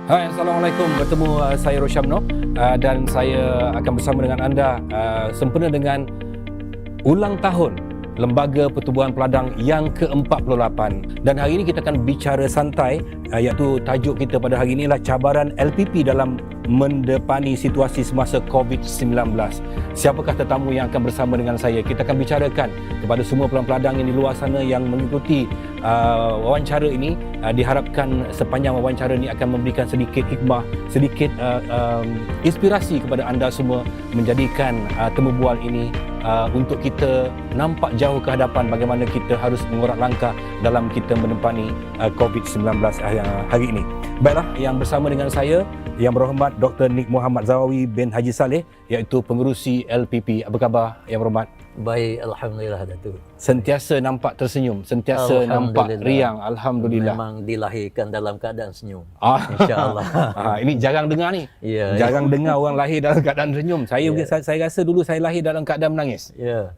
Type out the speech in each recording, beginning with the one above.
Hai, Assalamualaikum. Bertemu saya Rosyamno dan saya akan bersama dengan anda sempena dengan ulang tahun Lembaga Pertubuhan Peladang yang ke-48. Dan hari ini kita akan bicara santai, iaitu tajuk kita pada hari ini adalah cabaran LPP dalam mendepani situasi semasa COVID-19. Siapakah tetamu yang akan bersama dengan saya? Kita akan bicarakan kepada semua peladang yang di luar sana yang mengikuti wawancara ini. Diharapkan sepanjang wawancara ini akan memberikan sedikit hikmah, sedikit inspirasi kepada anda semua, menjadikan temu bual ini untuk kita nampak jauh ke hadapan bagaimana kita harus mengurat langkah dalam kita mendepani COVID-19 hari ini. Baiklah, yang bersama dengan saya Yang Berhormat Dr. Nik Muhammad Zawawi bin Haji Saleh, iaitu pengerusi LPP. Apa khabar Yang Berhormat? Baik, Alhamdulillah Datuk. Sentiasa nampak tersenyum, sentiasa nampak riang. Alhamdulillah. Memang dilahirkan dalam keadaan senyum. InsyaAllah. Ini jarang dengar ni. Ya, Jarang dengar orang lahir dalam keadaan senyum. Saya rasa dulu saya lahir dalam keadaan menangis. Ya.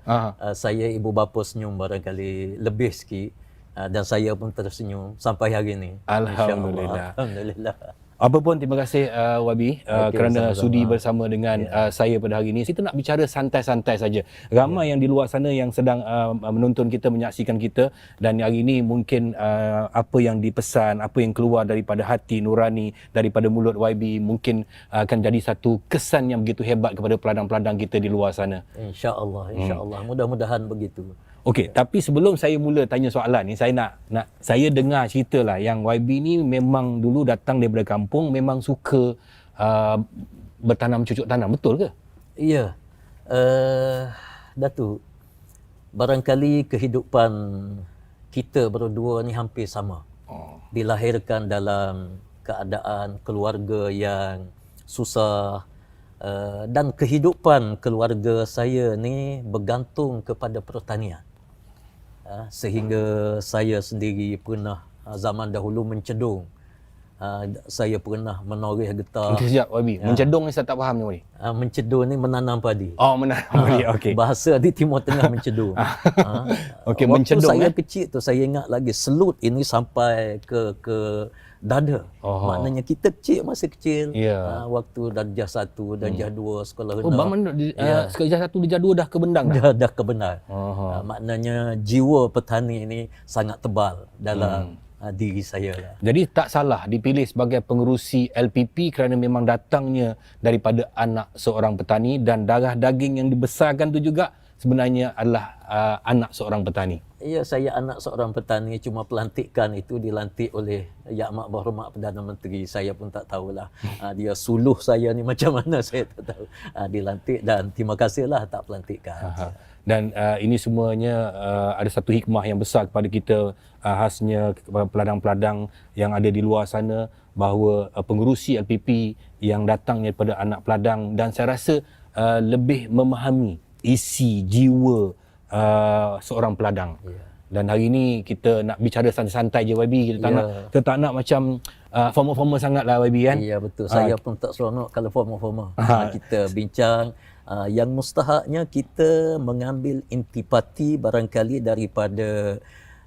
Saya ibu bapa senyum barangkali lebih sikit. Dan saya pun tersenyum sampai hari ini. Alhamdulillah. Alhamdulillah. Apa pun, terima kasih Wabi kerana sama-sama. sudi bersama dengan saya pada hari ini. Kita nak bicara santai-santai saja. Ramai yang di luar sana yang sedang menonton kita, menyaksikan kita, dan hari ini mungkin apa yang dipesan, apa yang keluar daripada hati nurani, daripada mulut YB mungkin akan jadi satu kesan yang begitu hebat kepada peladang-peladang kita di luar sana. InsyaAllah, insyaAllah. Mudah-mudahan begitu. Okey, tapi sebelum saya mula tanya soalan ni, saya nak saya dengar cerita lah yang YB ni memang dulu datang daripada kampung, memang suka bertanam cucuk tanam, betul ke? Ya. Datuk, barangkali kehidupan kita berdua ni hampir sama. Dilahirkan dalam keadaan keluarga yang susah, dan kehidupan keluarga saya ni bergantung kepada pertanian. Sehingga saya sendiri pernah zaman dahulu mencedung. Saya pernah menoreh getah. Sekejap YB, mencedung ni saya tak faham ni YB. Mencedung ni menanam padi. Oh, menanam padi, okey. Bahasa di Timur Tengah mencedung. Okey, Waktu mencedung, saya kecil tu, saya ingat lagi selut ini sampai ke dada. Maknanya kita kecil, masa kecil, waktu darjah 1, darjah 2 sekolah rendah. Darjah 1, darjah 2 dah ke bendang dah? Dah kebenar. Maknanya jiwa petani ini sangat tebal dalam diri saya lah. Jadi tak salah dipilih sebagai pengerusi LPP kerana memang datangnya daripada anak seorang petani, dan darah daging yang dibesarkan tu juga sebenarnya adalah anak seorang petani. Ya, saya anak seorang petani, cuma pelantikan itu dilantik oleh Yang Amat Berhormat Perdana Menteri. Saya pun tak tahulah. Dia suluh saya ni macam mana, saya tak tahu. Dilantik, dan terima kasihlah tak pelantikan. Dan ini semuanya ada satu hikmah yang besar kepada kita, khasnya kepada peladang-peladang yang ada di luar sana, bahawa pengerusi LPP yang datang daripada anak peladang, dan saya rasa lebih memahami isi jiwa seorang peladang. Dan hari ini kita nak bicara santai-santai je YB. Kita tak nak macam formal-formal sangat lah YB kan. Ya, betul. Saya pun tak seronok kalau formal-formal. Kita bincang yang mustahaknya kita mengambil intipati barangkali daripada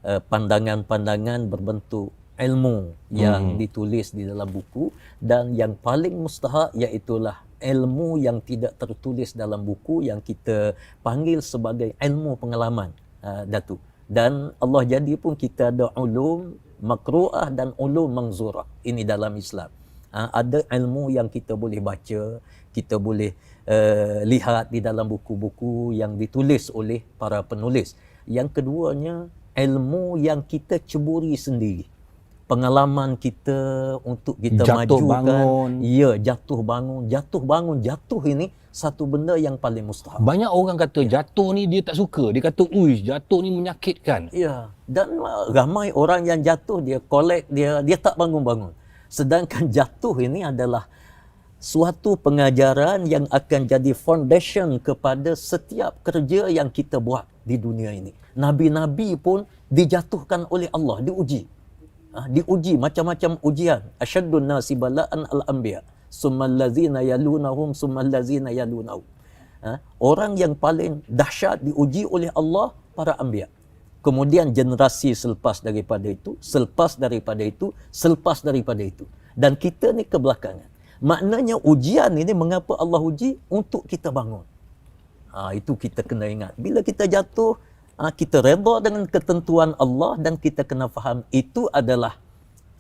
pandangan-pandangan berbentuk ilmu yang ditulis di dalam buku, dan yang paling mustahak iaitulah ilmu yang tidak tertulis dalam buku, yang kita panggil sebagai ilmu pengalaman, Datuk. Dan Allah jadi pun kita ada ulum makru'ah dan ulum mangzurah. Ini dalam Islam. Ada ilmu yang kita boleh baca, kita boleh lihat di dalam buku-buku yang ditulis oleh para penulis. Yang keduanya, ilmu yang kita ceburi sendiri. Pengalaman kita untuk kita jatuh majukan. Bangun. Ya, jatuh bangun. Jatuh ini satu benda yang paling mustahak. Banyak orang kata jatuh ni dia tak suka. Dia kata, jatuh ni menyakitkan. Ya, dan ramai orang yang jatuh, dia collect, dia tak bangun-bangun. Sedangkan jatuh ini adalah suatu pengajaran yang akan jadi foundation kepada setiap kerja yang kita buat di dunia ini. Nabi-nabi pun dijatuhkan oleh Allah, diuji. Diuji macam-macam ujian. Asyaddun nasi bala'an al-anbiya, summal ladzina yalunahum, summal ladzina yalunahum. Orang yang paling dahsyat diuji oleh Allah, para anbiya. Kemudian generasi selepas daripada itu, selepas daripada itu, selepas daripada itu. dan kita ni kebelakangan. Maknanya ujian ini mengapa Allah uji? Untuk kita bangun. Itu kita kena ingat. Bila kita jatuh, kita redha dengan ketentuan Allah dan kita kena faham itu adalah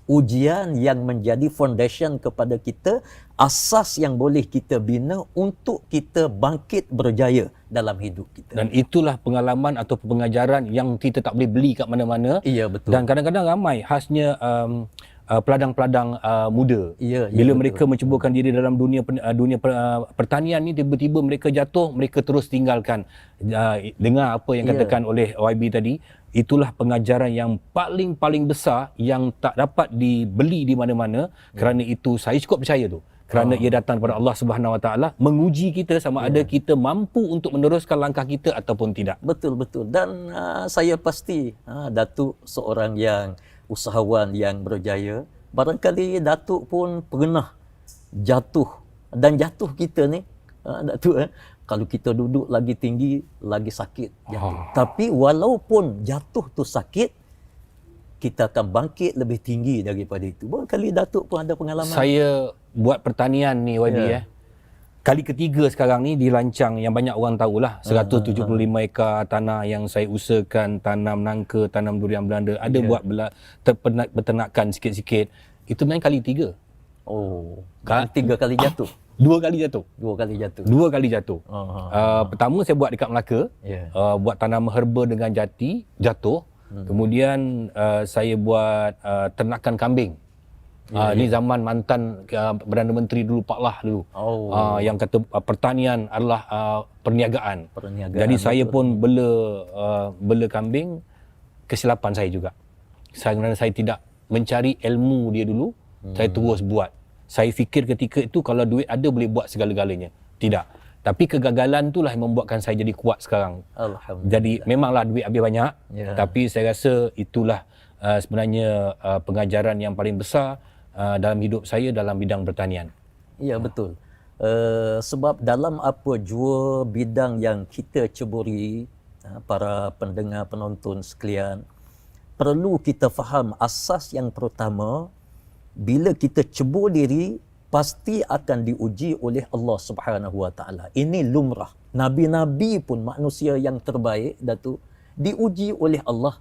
ujian yang menjadi foundation kepada kita, asas yang boleh kita bina untuk kita bangkit berjaya dalam hidup kita. Dan itulah pengalaman atau pengajaran yang kita tak boleh beli kat mana-mana. Ya, betul. Dan kadang-kadang ramai khasnya peladang-peladang muda. Ya, Bila betul. mereka menceburkan diri dalam dunia pertanian ni, tiba-tiba mereka jatuh, mereka terus tinggalkan. Dengar apa yang katakan oleh YB tadi, itulah pengajaran yang paling besar yang tak dapat dibeli di mana-mana. Kerana itu saya cukup percaya tu. Kerana ia datang daripada Allah Subhanahu Wa Taala menguji kita sama ada kita mampu untuk meneruskan langkah kita ataupun tidak. Betul. Dan saya pasti Datuk seorang yang usahawan yang berjaya. Barangkali Datuk pun pernah jatuh. Dan jatuh kita ni, Datuk, kalau kita duduk lagi tinggi, lagi sakit jatuh. Tapi walaupun jatuh tu sakit, kita akan bangkit lebih tinggi daripada itu. Barangkali Datuk pun ada pengalaman. Saya buat pertanian ni YB kali ketiga sekarang ni dirancang, yang banyak orang tahulah, 175 ekar tanah yang saya usahakan tanam nangka, tanam durian Belanda, ada buat peternakan sikit-sikit. Itu main kali 3. Kan 3 kali jatuh. 2 kali jatuh. 2 kali jatuh. 2 kali jatuh. Pertama saya buat dekat Melaka, buat tanam herba dengan jati, jatuh. Kemudian saya buat ternakan kambing. Ini zaman mantan Perdana Menteri dulu, Pak Lah dulu. Yang kata pertanian adalah perniagaan. Jadi saya pun bela kambing, kesilapan saya juga. Kerana saya tidak mencari ilmu dia dulu, saya terus buat. Saya fikir ketika itu kalau duit ada boleh buat segala-galanya. Tidak. Tapi kegagalan itulah yang membuatkan saya jadi kuat sekarang. Alhamdulillah. Jadi memanglah duit habis banyak, tapi saya rasa itulah sebenarnya pengajaran yang paling besar dalam hidup saya dalam bidang pertanian. Ya, betul. Sebab dalam apa jua bidang yang kita ceburi, para pendengar penonton sekalian, perlu kita faham asas yang pertama, bila kita cebur diri, pasti akan diuji oleh Allah Subhanahu Wa Taala. Ini lumrah. Nabi-nabi pun, manusia yang terbaik, Datuk, diuji oleh Allah.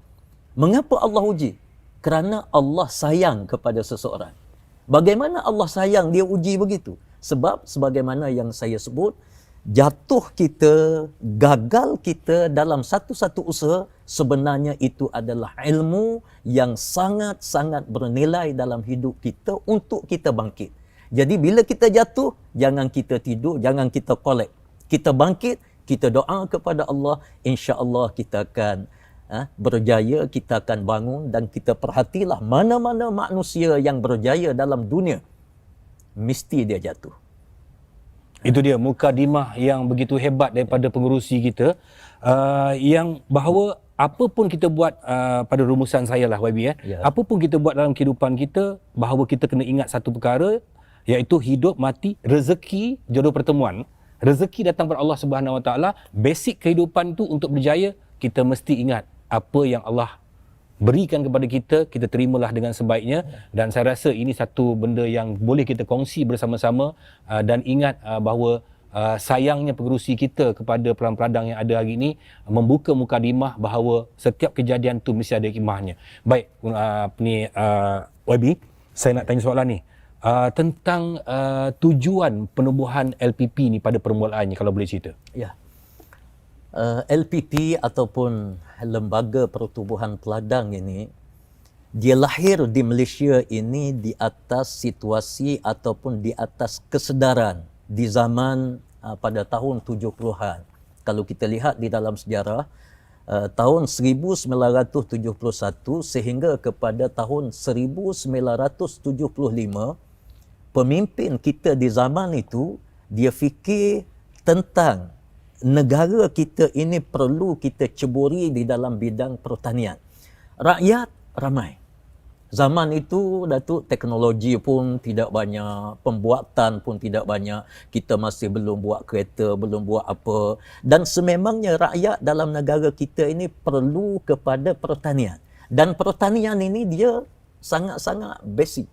Mengapa Allah uji? Kerana Allah sayang kepada seseorang. Bagaimana Allah sayang dia uji begitu? Sebab sebagaimana yang saya sebut, jatuh kita, gagal kita dalam satu-satu usaha, sebenarnya itu adalah ilmu yang sangat-sangat bernilai dalam hidup kita untuk kita bangkit. Jadi bila kita jatuh, jangan kita tidur, jangan kita kolek. Kita bangkit, kita doa kepada Allah, insya-Allah kita akan berjaya, kita akan bangun. Dan kita perhatilah mana-mana manusia yang berjaya dalam dunia, mesti dia jatuh. Itu dia mukadimah yang begitu hebat daripada pengerusi kita, yang bahawa apa pun kita buat, pada rumusan saya lah YB, apa pun kita buat dalam kehidupan kita, bahawa kita kena ingat satu perkara, iaitu hidup, mati, rezeki, jodoh pertemuan. Rezeki datang daripada Allah Subhanahu Wa Taala. Basic kehidupan tu untuk berjaya, kita mesti ingat apa yang Allah berikan kepada kita, kita terimalah dengan sebaiknya. Dan saya rasa ini satu benda yang boleh kita kongsi bersama-sama. Dan ingat bahawa sayangnya pengerusi kita kepada peladang-peladang yang ada hari ini membuka mukadimah bahawa setiap kejadian tu mesti ada hikmahnya. Baik, YB, saya nak tanya soalan ni. Tentang tujuan penubuhan LPP ni pada permulaannya, kalau boleh cerita. Ya. LPP ataupun Lembaga Pertubuhan Peladang ini, dia lahir di Malaysia ini di atas situasi ataupun di atas kesedaran di zaman pada tahun 70-an. Kalau kita lihat di dalam sejarah, tahun 1971 sehingga kepada tahun 1975, pemimpin kita di zaman itu, dia fikir tentang negara kita ini perlu kita ceburi di dalam bidang pertanian. Rakyat ramai. Zaman itu, Datuk, teknologi pun tidak banyak, pembuatan pun tidak banyak. Kita masih belum buat kereta, belum buat apa. Dan sememangnya rakyat dalam negara kita ini perlu kepada pertanian. Dan pertanian ini dia sangat-sangat basic.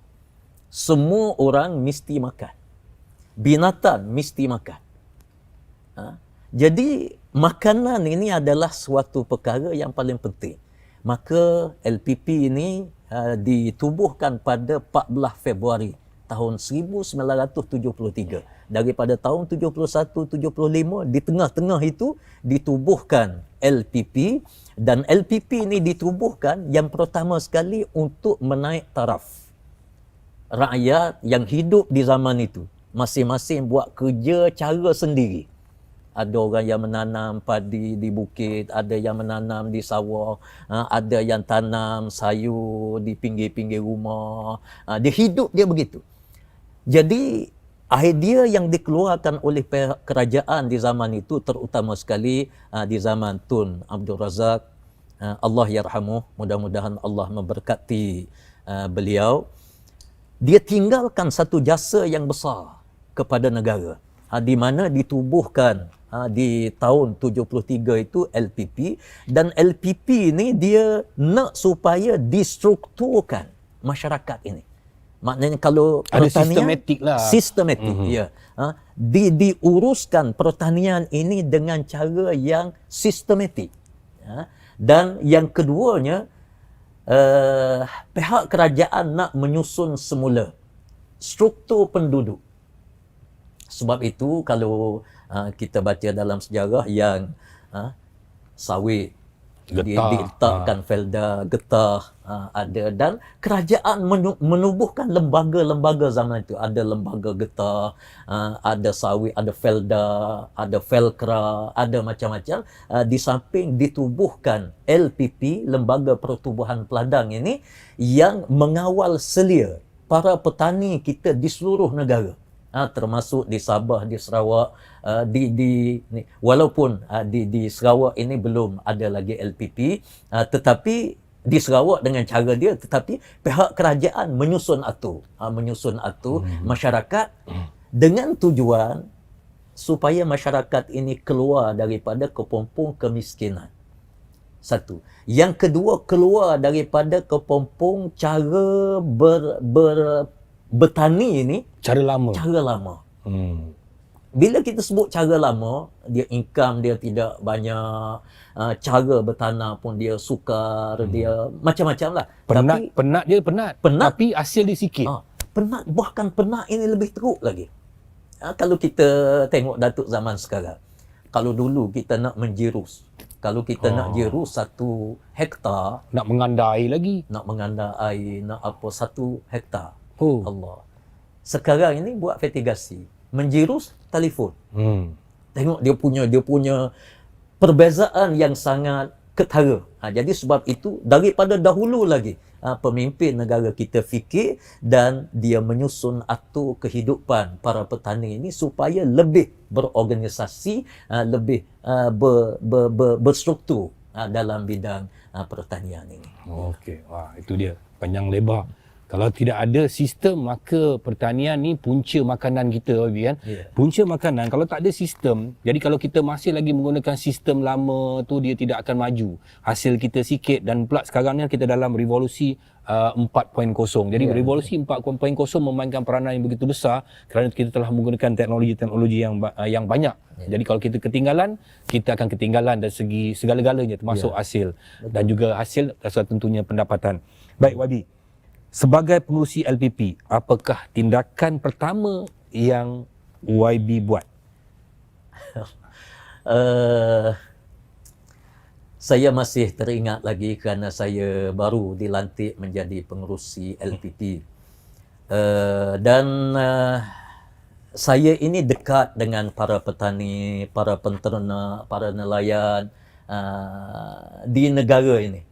semua orang mesti makan. Binatang mesti makan. Jadi makanan ini adalah suatu perkara yang paling penting. Maka LPP ini ditubuhkan pada 14 Februari tahun 1973. Daripada tahun 71-75, di tengah-tengah itu ditubuhkan LPP, dan LPP ini ditubuhkan yang pertama sekali untuk menaik taraf rakyat yang hidup di zaman itu. Masing-masing buat kerja cara sendiri. Ada orang yang menanam padi di bukit, ada yang menanam di sawah, ada yang tanam sayur di pinggir-pinggir rumah. Dia hidup dia begitu. Jadi idea yang dikeluarkan oleh kerajaan di zaman itu, terutama sekali di zaman Tun Abdul Razak, Allah yarhamuh, mudah-mudahan Allah memberkati beliau. Dia tinggalkan satu jasa yang besar kepada negara, di mana ditubuhkan di tahun 73 itu LPP, dan LPP ini dia nak supaya distrukturkan masyarakat ini. Maknanya kalau ada pertanian sistematik lah. Sistematik, ya. Diuruskan pertanian ini dengan cara yang sistematik. Dan yang keduanya, pihak kerajaan nak menyusun semula struktur penduduk. Sebab itu kalau kita baca dalam sejarah yang sawit diletakkan felda, getah ada, dan kerajaan menubuhkan lembaga-lembaga zaman itu. Ada lembaga getah, ada sawit, ada felda, ada felkra, ada macam-macam. Di samping ditubuhkan LPP, Lembaga Pertubuhan Peladang ini, yang mengawal selia para petani kita di seluruh negara. Termasuk di Sabah, di Sarawak, walaupun di Sarawak ini belum ada lagi LPP, tetapi di Sarawak dengan cara dia, tetapi pihak kerajaan menyusun atur masyarakat dengan tujuan supaya masyarakat ini keluar daripada kepompong kemiskinan. Satu. Yang kedua, keluar daripada kepompong cara bertani ini, cara lama. Bila kita sebut cara lama, dia income dia tidak banyak, cara bertanam pun dia sukar, dia macam-macam lah. Penat, tapi hasil dia sikit. Bahkan penat ini lebih teruk lagi. Kalau kita tengok Datuk zaman sekarang, kalau dulu kita nak menjirus, kalau kita nak jirus 1 hektar, nak mengandar air lagi, nak 1 hektar. Allah. Sekarang ini buat fertigasi, menjirus telefon. Tengok dia punya perbezaan yang sangat ketara. Jadi sebab itu daripada dahulu lagi pemimpin negara kita fikir dan dia menyusun atur kehidupan para petani ini supaya lebih berorganisasi, lebih berstruktur dalam bidang pertanian ini. Okey, wah itu dia panjang lebar. Kalau tidak ada sistem, maka pertanian ni punca makanan kita, kan? Yeah. Punca makanan, kalau tak ada sistem, jadi kalau kita masih lagi menggunakan sistem lama tu, dia tidak akan maju. Hasil kita sikit, dan pula sekarang ni kita dalam revolusi 4.0. Jadi revolusi 4.0 memainkan peranan yang begitu besar kerana kita telah menggunakan teknologi yang banyak. Jadi kalau kita ketinggalan, kita akan ketinggalan dari segi segala-galanya, termasuk hasil. Betul. Dan juga hasil tentunya pendapatan. Baik, Wabi. Sebagai pengurusi LPP, apakah tindakan pertama yang YB buat? Saya masih teringat lagi kerana saya baru dilantik menjadi pengerusi LPP. Dan saya ini dekat dengan para petani, para penternak, para nelayan di negara ini.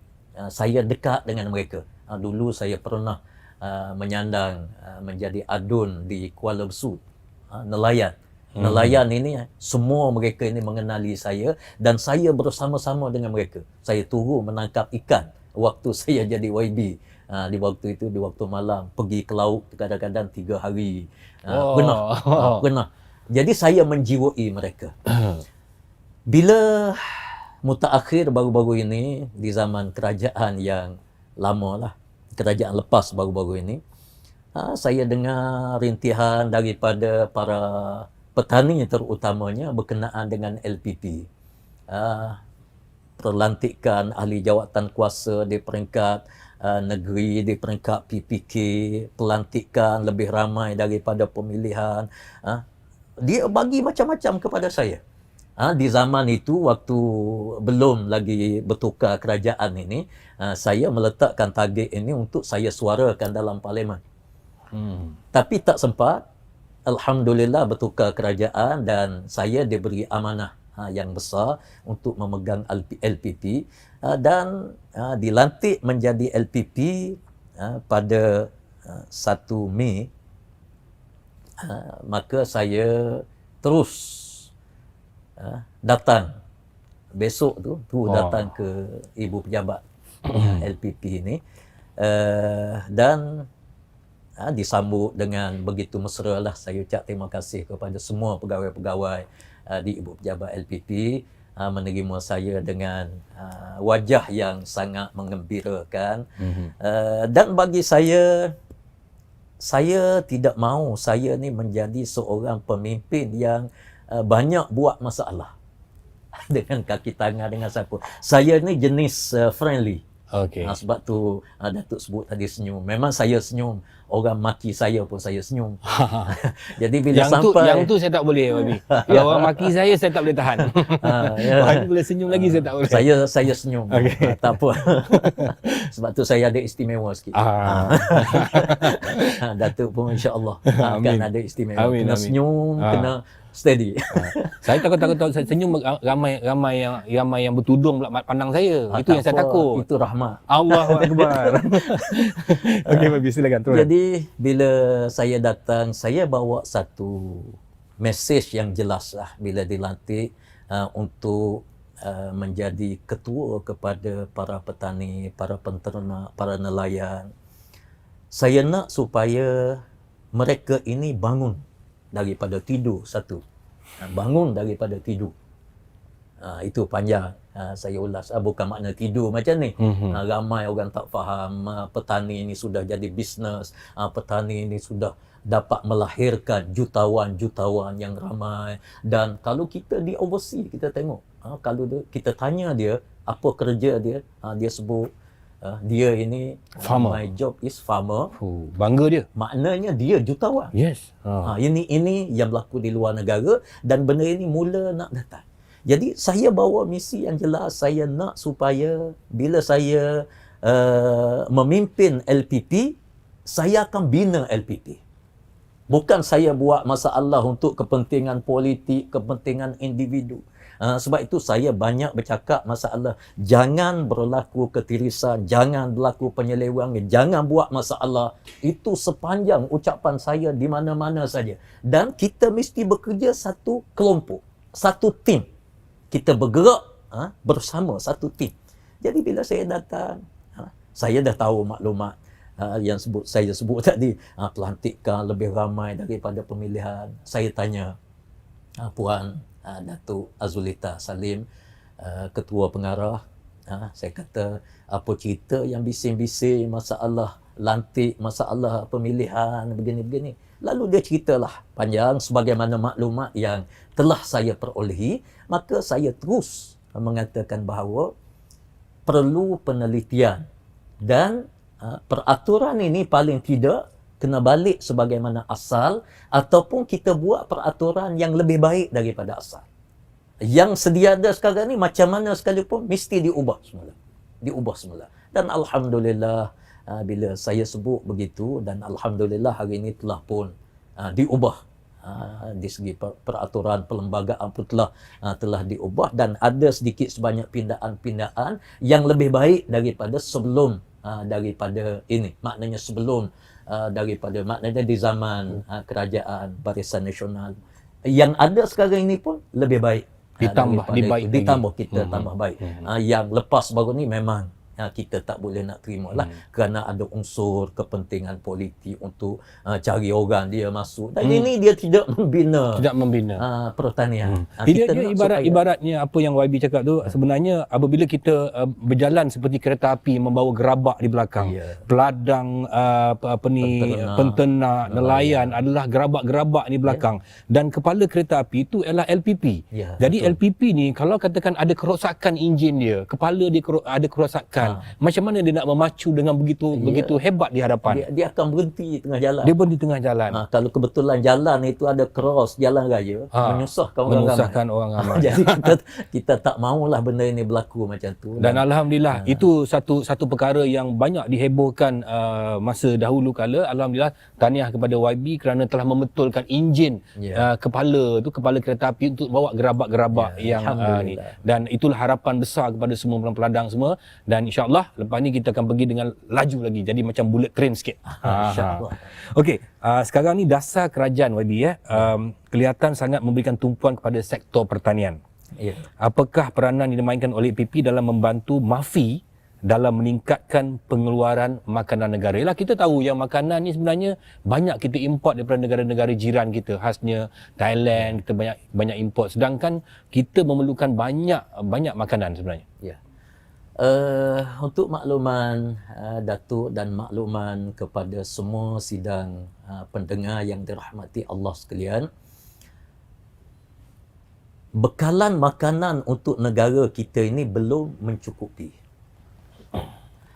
Saya dekat dengan mereka. Dulu saya pernah menyandang menjadi adun di Kuala Besut, nelayan. Nelayan ini, semua mereka ini mengenali saya dan saya bersama-sama dengan mereka. Saya turun menangkap ikan waktu saya jadi YB. Di waktu itu, di waktu malam, pergi ke laut kadang-kadang 3 hari. Pernah. Jadi saya menjiwai mereka. Bila mutaakhir baru-baru ini, di zaman kerajaan yang lama lah, kerajaan lepas baru-baru ini, saya dengar rintihan daripada para petani terutamanya berkenaan dengan LPP. Perlantikan ahli jawatan kuasa di peringkat negeri, di peringkat PPK, pelantikan lebih ramai daripada pemilihan. Dia bagi macam-macam kepada saya. Di zaman itu, waktu belum lagi bertukar kerajaan ini, saya meletakkan target ini untuk saya suarakan dalam parlimen. Tapi tak sempat. Alhamdulillah bertukar kerajaan dan saya diberi amanah yang besar untuk memegang LPP dan dilantik menjadi LPP pada 1 Mei. Maka saya terus datang besok tu datang ke ibu pejabat LPP ini dan disambut dengan begitu mesra lah. Saya ucap terima kasih kepada semua pegawai-pegawai di ibu pejabat LPP menerima saya dengan wajah yang sangat menggembirakan. Dan bagi saya tidak mahu saya ni menjadi seorang pemimpin yang banyak buat masalah dengan kaki tangan dengan siapa. Saya ni jenis friendly. Okey. Sebab tu Datuk sebut tadi senyum. Memang saya senyum. Orang maki saya pun saya senyum. Jadi bila yang tu saya tak boleh, Wabi. Kalau orang maki saya tak boleh tahan. Wabi boleh senyum lagi, saya tak boleh. Saya senyum. Okay. Tak apa. Sebab tu saya ada istimewa sikit. Datuk pun insya-Allah akan ada istimewa. Kena senyum, kena steady. Saya takut senyum ramai yang bertudung pula pandang saya. Itu yang saya takut. Itu rahmat. Allahu akbar. Okey, Wabi silakan terus. Jadi bila saya datang, saya bawa satu mesej yang jelas lah bila dilantik untuk menjadi ketua kepada para petani, para penternak, para nelayan. Saya nak supaya mereka ini bangun daripada tidur satu. Bangun daripada tidur. Itu panjang. Saya ulas. Bukan makna tidur macam ni. Ramai orang tak faham. Petani ini sudah jadi bisnes. Petani ini sudah dapat melahirkan jutawan-jutawan yang ramai. Dan kalau kita di overseas, kita tengok. Kalau kita tanya dia, apa kerja dia, dia sebut, dia ini farmer. My job is farmer. Bangga dia. Maknanya dia jutawan. Yes. Ini yang berlaku di luar negara dan benda ini mula nak datang. Jadi saya bawa misi yang jelas. Saya nak supaya bila saya memimpin LPP, saya akan bina LPP. Bukan saya buat masalah untuk kepentingan politik, kepentingan individu. Sebab itu saya banyak bercakap masalah jangan berlaku ketirisan, jangan berlaku penyelewengan, jangan buat masalah. Itu sepanjang ucapan saya di mana-mana saja. Dan kita mesti bekerja satu kelompok, satu tim. Kita bergerak bersama satu tim. Jadi bila saya datang, saya dah tahu maklumat yang saya sebut tadi, pelantikan lebih ramai daripada pemilihan. Saya tanya Puan Datuk Azulita Salim, Ketua Pengarah, saya kata, apa cerita yang bising-bising masalah lantik, masalah pemilihan, begini-begini. Lalu dia ceritalah panjang sebagaimana maklumat yang telah saya perolehi. Maka saya terus mengatakan bahawa perlu penelitian dan peraturan ini paling tidak kena balik sebagaimana asal ataupun kita buat peraturan yang lebih baik daripada asal. Yang sedia ada sekarang ni macam mana sekalipun mesti diubah semula. Diubah semula. Dan alhamdulillah bila saya sebut begitu dan alhamdulillah hari ini telah pun diubah. Di segi peraturan perlembagaan pun telah diubah dan ada sedikit sebanyak pindaan-pindaan yang lebih baik daripada sebelum daripada ini. Maknanya sebelum maknanya di zaman kerajaan Barisan Nasional. Yang ada sekarang ini pun lebih baik. Ditambah kita tambah baik. Yang lepas baru ni memang kita tak boleh nak terima lah, kerana ada unsur kepentingan politik untuk cari orang dia masuk, dan ini dia tidak membina pertanian. Dia ibaratnya apa yang YB cakap tu, sebenarnya apabila kita berjalan seperti kereta api membawa gerabak di belakang, peladang penternak, nelayan adalah gerabak-gerabak di belakang, dan kepala kereta api itu ialah LPP. Jadi betul. LPP ni kalau katakan ada kerosakan enjin dia, kepala dia ada kerosakan, macam mana dia nak memacu dengan begitu hebat di hadapan? Dia akan berhenti tengah jalan. Dia berhenti tengah jalan. Kalau kebetulan jalan itu ada cross jalan raya, menyusahkan orang ramai. Jadi kita tak maulah benda ini berlaku macam tu. Dan alhamdulillah itu satu perkara yang banyak dihebohkan masa dahulu kala. Alhamdulillah, tahniah kepada YB kerana telah membetulkan enjin kepala kereta api untuk bawa gerabak-gerabak yang ni. Dan itulah harapan besar kepada semua peladang semua, dan insya-Allah lepas ni kita akan pergi dengan laju lagi, jadi macam bullet train sikit. Insya-Allah. Okey, sekarang ni dasar kerajaan YB kelihatan sangat memberikan tumpuan kepada sektor pertanian. Apakah peranan yang dimainkan oleh APP dalam membantu MAFI dalam meningkatkan pengeluaran makanan negara? Yalah, kita tahu yang makanan ni sebenarnya banyak kita import daripada negara-negara jiran kita, khasnya Thailand, kita banyak import, sedangkan kita memerlukan banyak makanan sebenarnya. Untuk makluman Datuk dan makluman kepada semua sidang pendengar yang dirahmati Allah sekalian, bekalan makanan untuk negara kita ini belum mencukupi.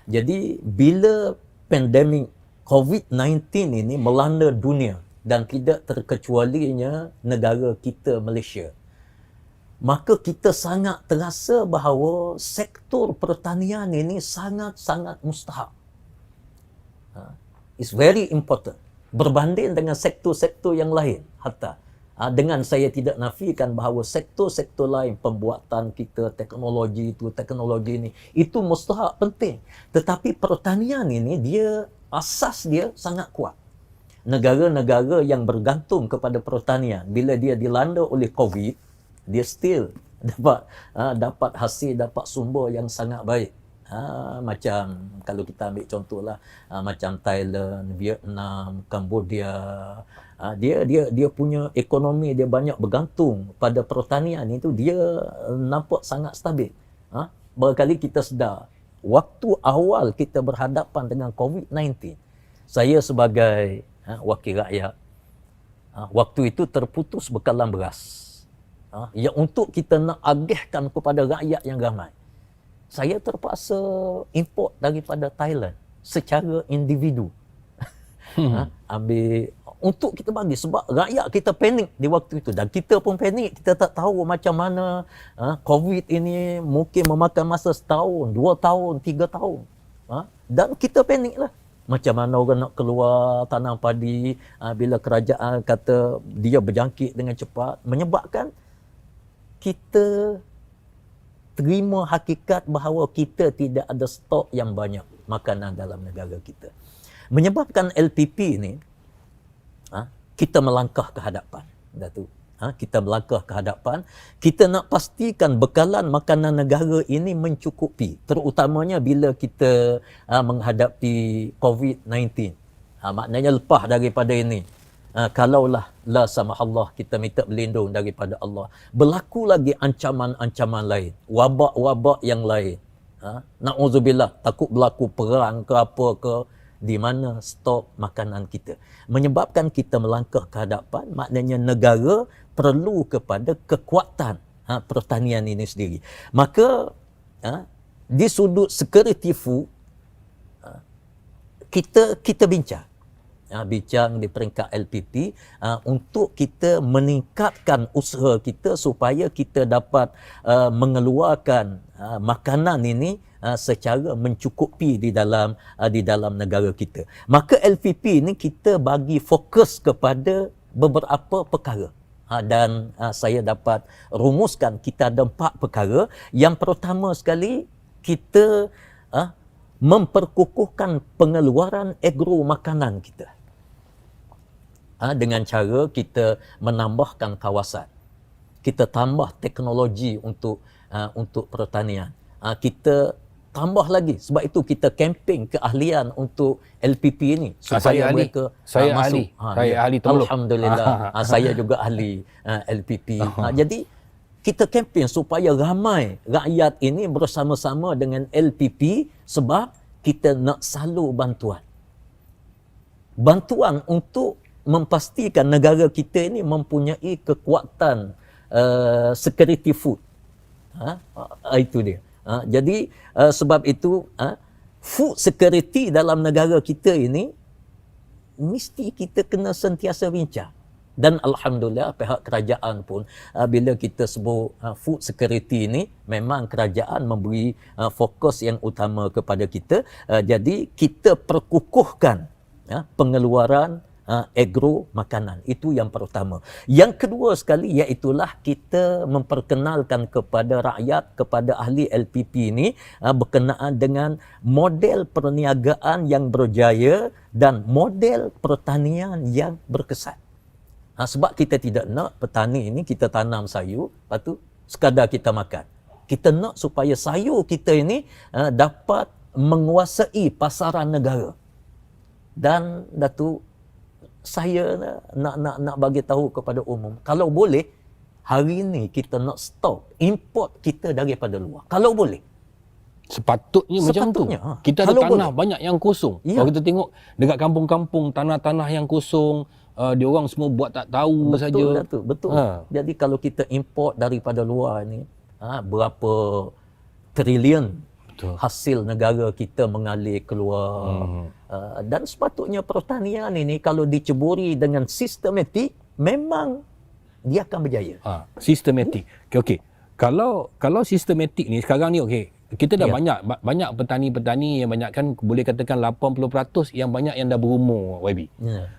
Jadi bila pandemik COVID-19 ini melanda dunia dan tidak terkecualinya negara kita Malaysia, maka kita sangat terasa bahawa sektor pertanian ini sangat-sangat mustahak. It's very important berbanding dengan sektor-sektor yang lain. Hatta dengan saya tidak nafikan bahawa sektor-sektor lain, pembuatan kita, teknologi ini, itu mustahak penting. Tetapi pertanian ini asas dia sangat kuat. Negara-negara yang bergantung kepada pertanian, bila dia dilanda oleh COVID, dia still dapat hasil, dapat sumber yang sangat baik. Macam kalau kita ambil contohlah, macam Thailand, Vietnam, Cambodia, dia punya ekonomi dia banyak bergantung pada pertanian, itu dia nampak sangat stabil. Barangkali kita sedar waktu awal kita berhadapan dengan COVID-19, saya sebagai wakil rakyat, waktu itu terputus bekalan beras. Yang untuk kita nak agihkan kepada rakyat yang ramai, saya terpaksa import daripada Thailand secara individu. Ambil untuk kita bagi, sebab rakyat kita panik di waktu itu, dan kita pun panik, kita tak tahu macam mana COVID ini mungkin memakan masa setahun, 2 tahun, 3 tahun. Dan kita panik lah. Macam mana orang nak keluar tanam padi bila kerajaan kata dia berjangkit dengan cepat, menyebabkan kita terima hakikat bahawa kita tidak ada stok yang banyak makanan dalam negara kita. Menyebabkan LPP ni, kita melangkah ke hadapan. Datuk. Kita melangkah ke hadapan. Kita nak pastikan bekalan makanan negara ini mencukupi. Terutamanya bila kita menghadapi COVID-19. Maknanya lepas daripada ini, kalaulah la samahallah, kita minta berlindung daripada Allah, berlaku lagi ancaman-ancaman lain, wabak-wabak yang lain, na'udzubillah, takut berlaku perang ke apa ke, di mana stok makanan kita, menyebabkan kita melangkah ke hadapan. Maknanya negara perlu kepada kekuatan pertanian ini sendiri. Maka di sudut security food, kita bincang di peringkat LPP untuk kita meningkatkan usaha kita supaya kita dapat mengeluarkan makanan ini secara mencukupi di dalam negara kita. Maka LPP ini kita bagi fokus kepada beberapa perkara. Dan saya dapat rumuskan, kita ada 4 perkara. Yang pertama sekali, kita memperkukuhkan pengeluaran agro makanan kita. Dengan cara kita menambahkan kawasan. Kita tambah teknologi untuk pertanian. Kita tambah lagi. Sebab itu kita kempen keahlian untuk LPP ini supaya Saya ahli. mereka Saya masuk. ahli. Saya ahli Temeluk. Alhamdulillah. Saya juga ahli LPP. Jadi kita kempen supaya ramai rakyat ini bersama-sama dengan LPP sebab kita nak salur bantuan. Bantuan untuk memastikan negara kita ini mempunyai kekuatan security food. Itu dia. Jadi sebab itu food security dalam negara kita ini mesti kita kena sentiasa bincang. Dan alhamdulillah pihak kerajaan pun bila kita sebut food security ini memang kerajaan memberi fokus yang utama kepada kita. Jadi kita perkukuhkan pengeluaran agro makanan. Itu yang pertama. Yang kedua sekali iaitulah kita memperkenalkan kepada rakyat, kepada ahli LPP ini berkenaan dengan model perniagaan yang berjaya dan model pertanian yang berkesan. Sebab kita tidak nak petani ini kita tanam sayur, lepas tu sekadar kita makan. Kita nak supaya sayur kita ini dapat menguasai pasaran negara. Dan Datuk, saya nak bagi tahu kepada umum, kalau boleh hari ini kita nak stop import kita daripada luar. Kalau boleh. Sepatutnya macam tu. Kita ada tanah banyak yang kosong. Kalau kita tengok dekat kampung-kampung, tanah-tanah yang kosong, dia orang semua buat tak tahu saja. Betul, Datuk, betul. Jadi kalau kita import daripada luar ni, berapa triliun hasil negara kita mengalir keluar. Dan sepatutnya pertanian ini kalau diceburi dengan sistematik, memang dia akan berjaya. Sistematik. Okey. Kalau sistematik ni sekarang ni okey. Kita dah banyak petani-petani yang banyak kan boleh katakan 80% yang banyak yang dah berumur, YB.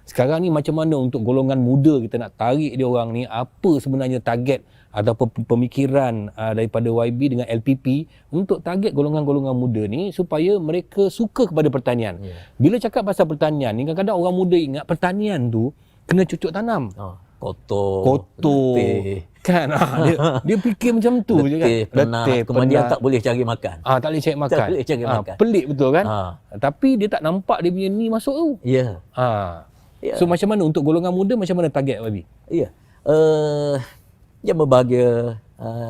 Sekarang ni macam mana untuk golongan muda kita nak tarik dia orang ni, apa sebenarnya target ataupun pemikiran daripada YB dengan LPP untuk target golongan-golongan muda ni supaya mereka suka kepada pertanian. Bila cakap pasal pertanian ni, kadang-kadang orang muda ingat pertanian tu kena cucuk tanam. Kotor. Kan? Dia fikir macam tu je kan. Letih, kemudian tak boleh cari makan. Tak boleh cari makan. Tak boleh cari makan. Pelik betul kan? Tapi dia tak nampak dia punya ni masuk tu. Ya. So macam mana untuk golongan muda, macam mana target YB? Ya. Yang berbahagia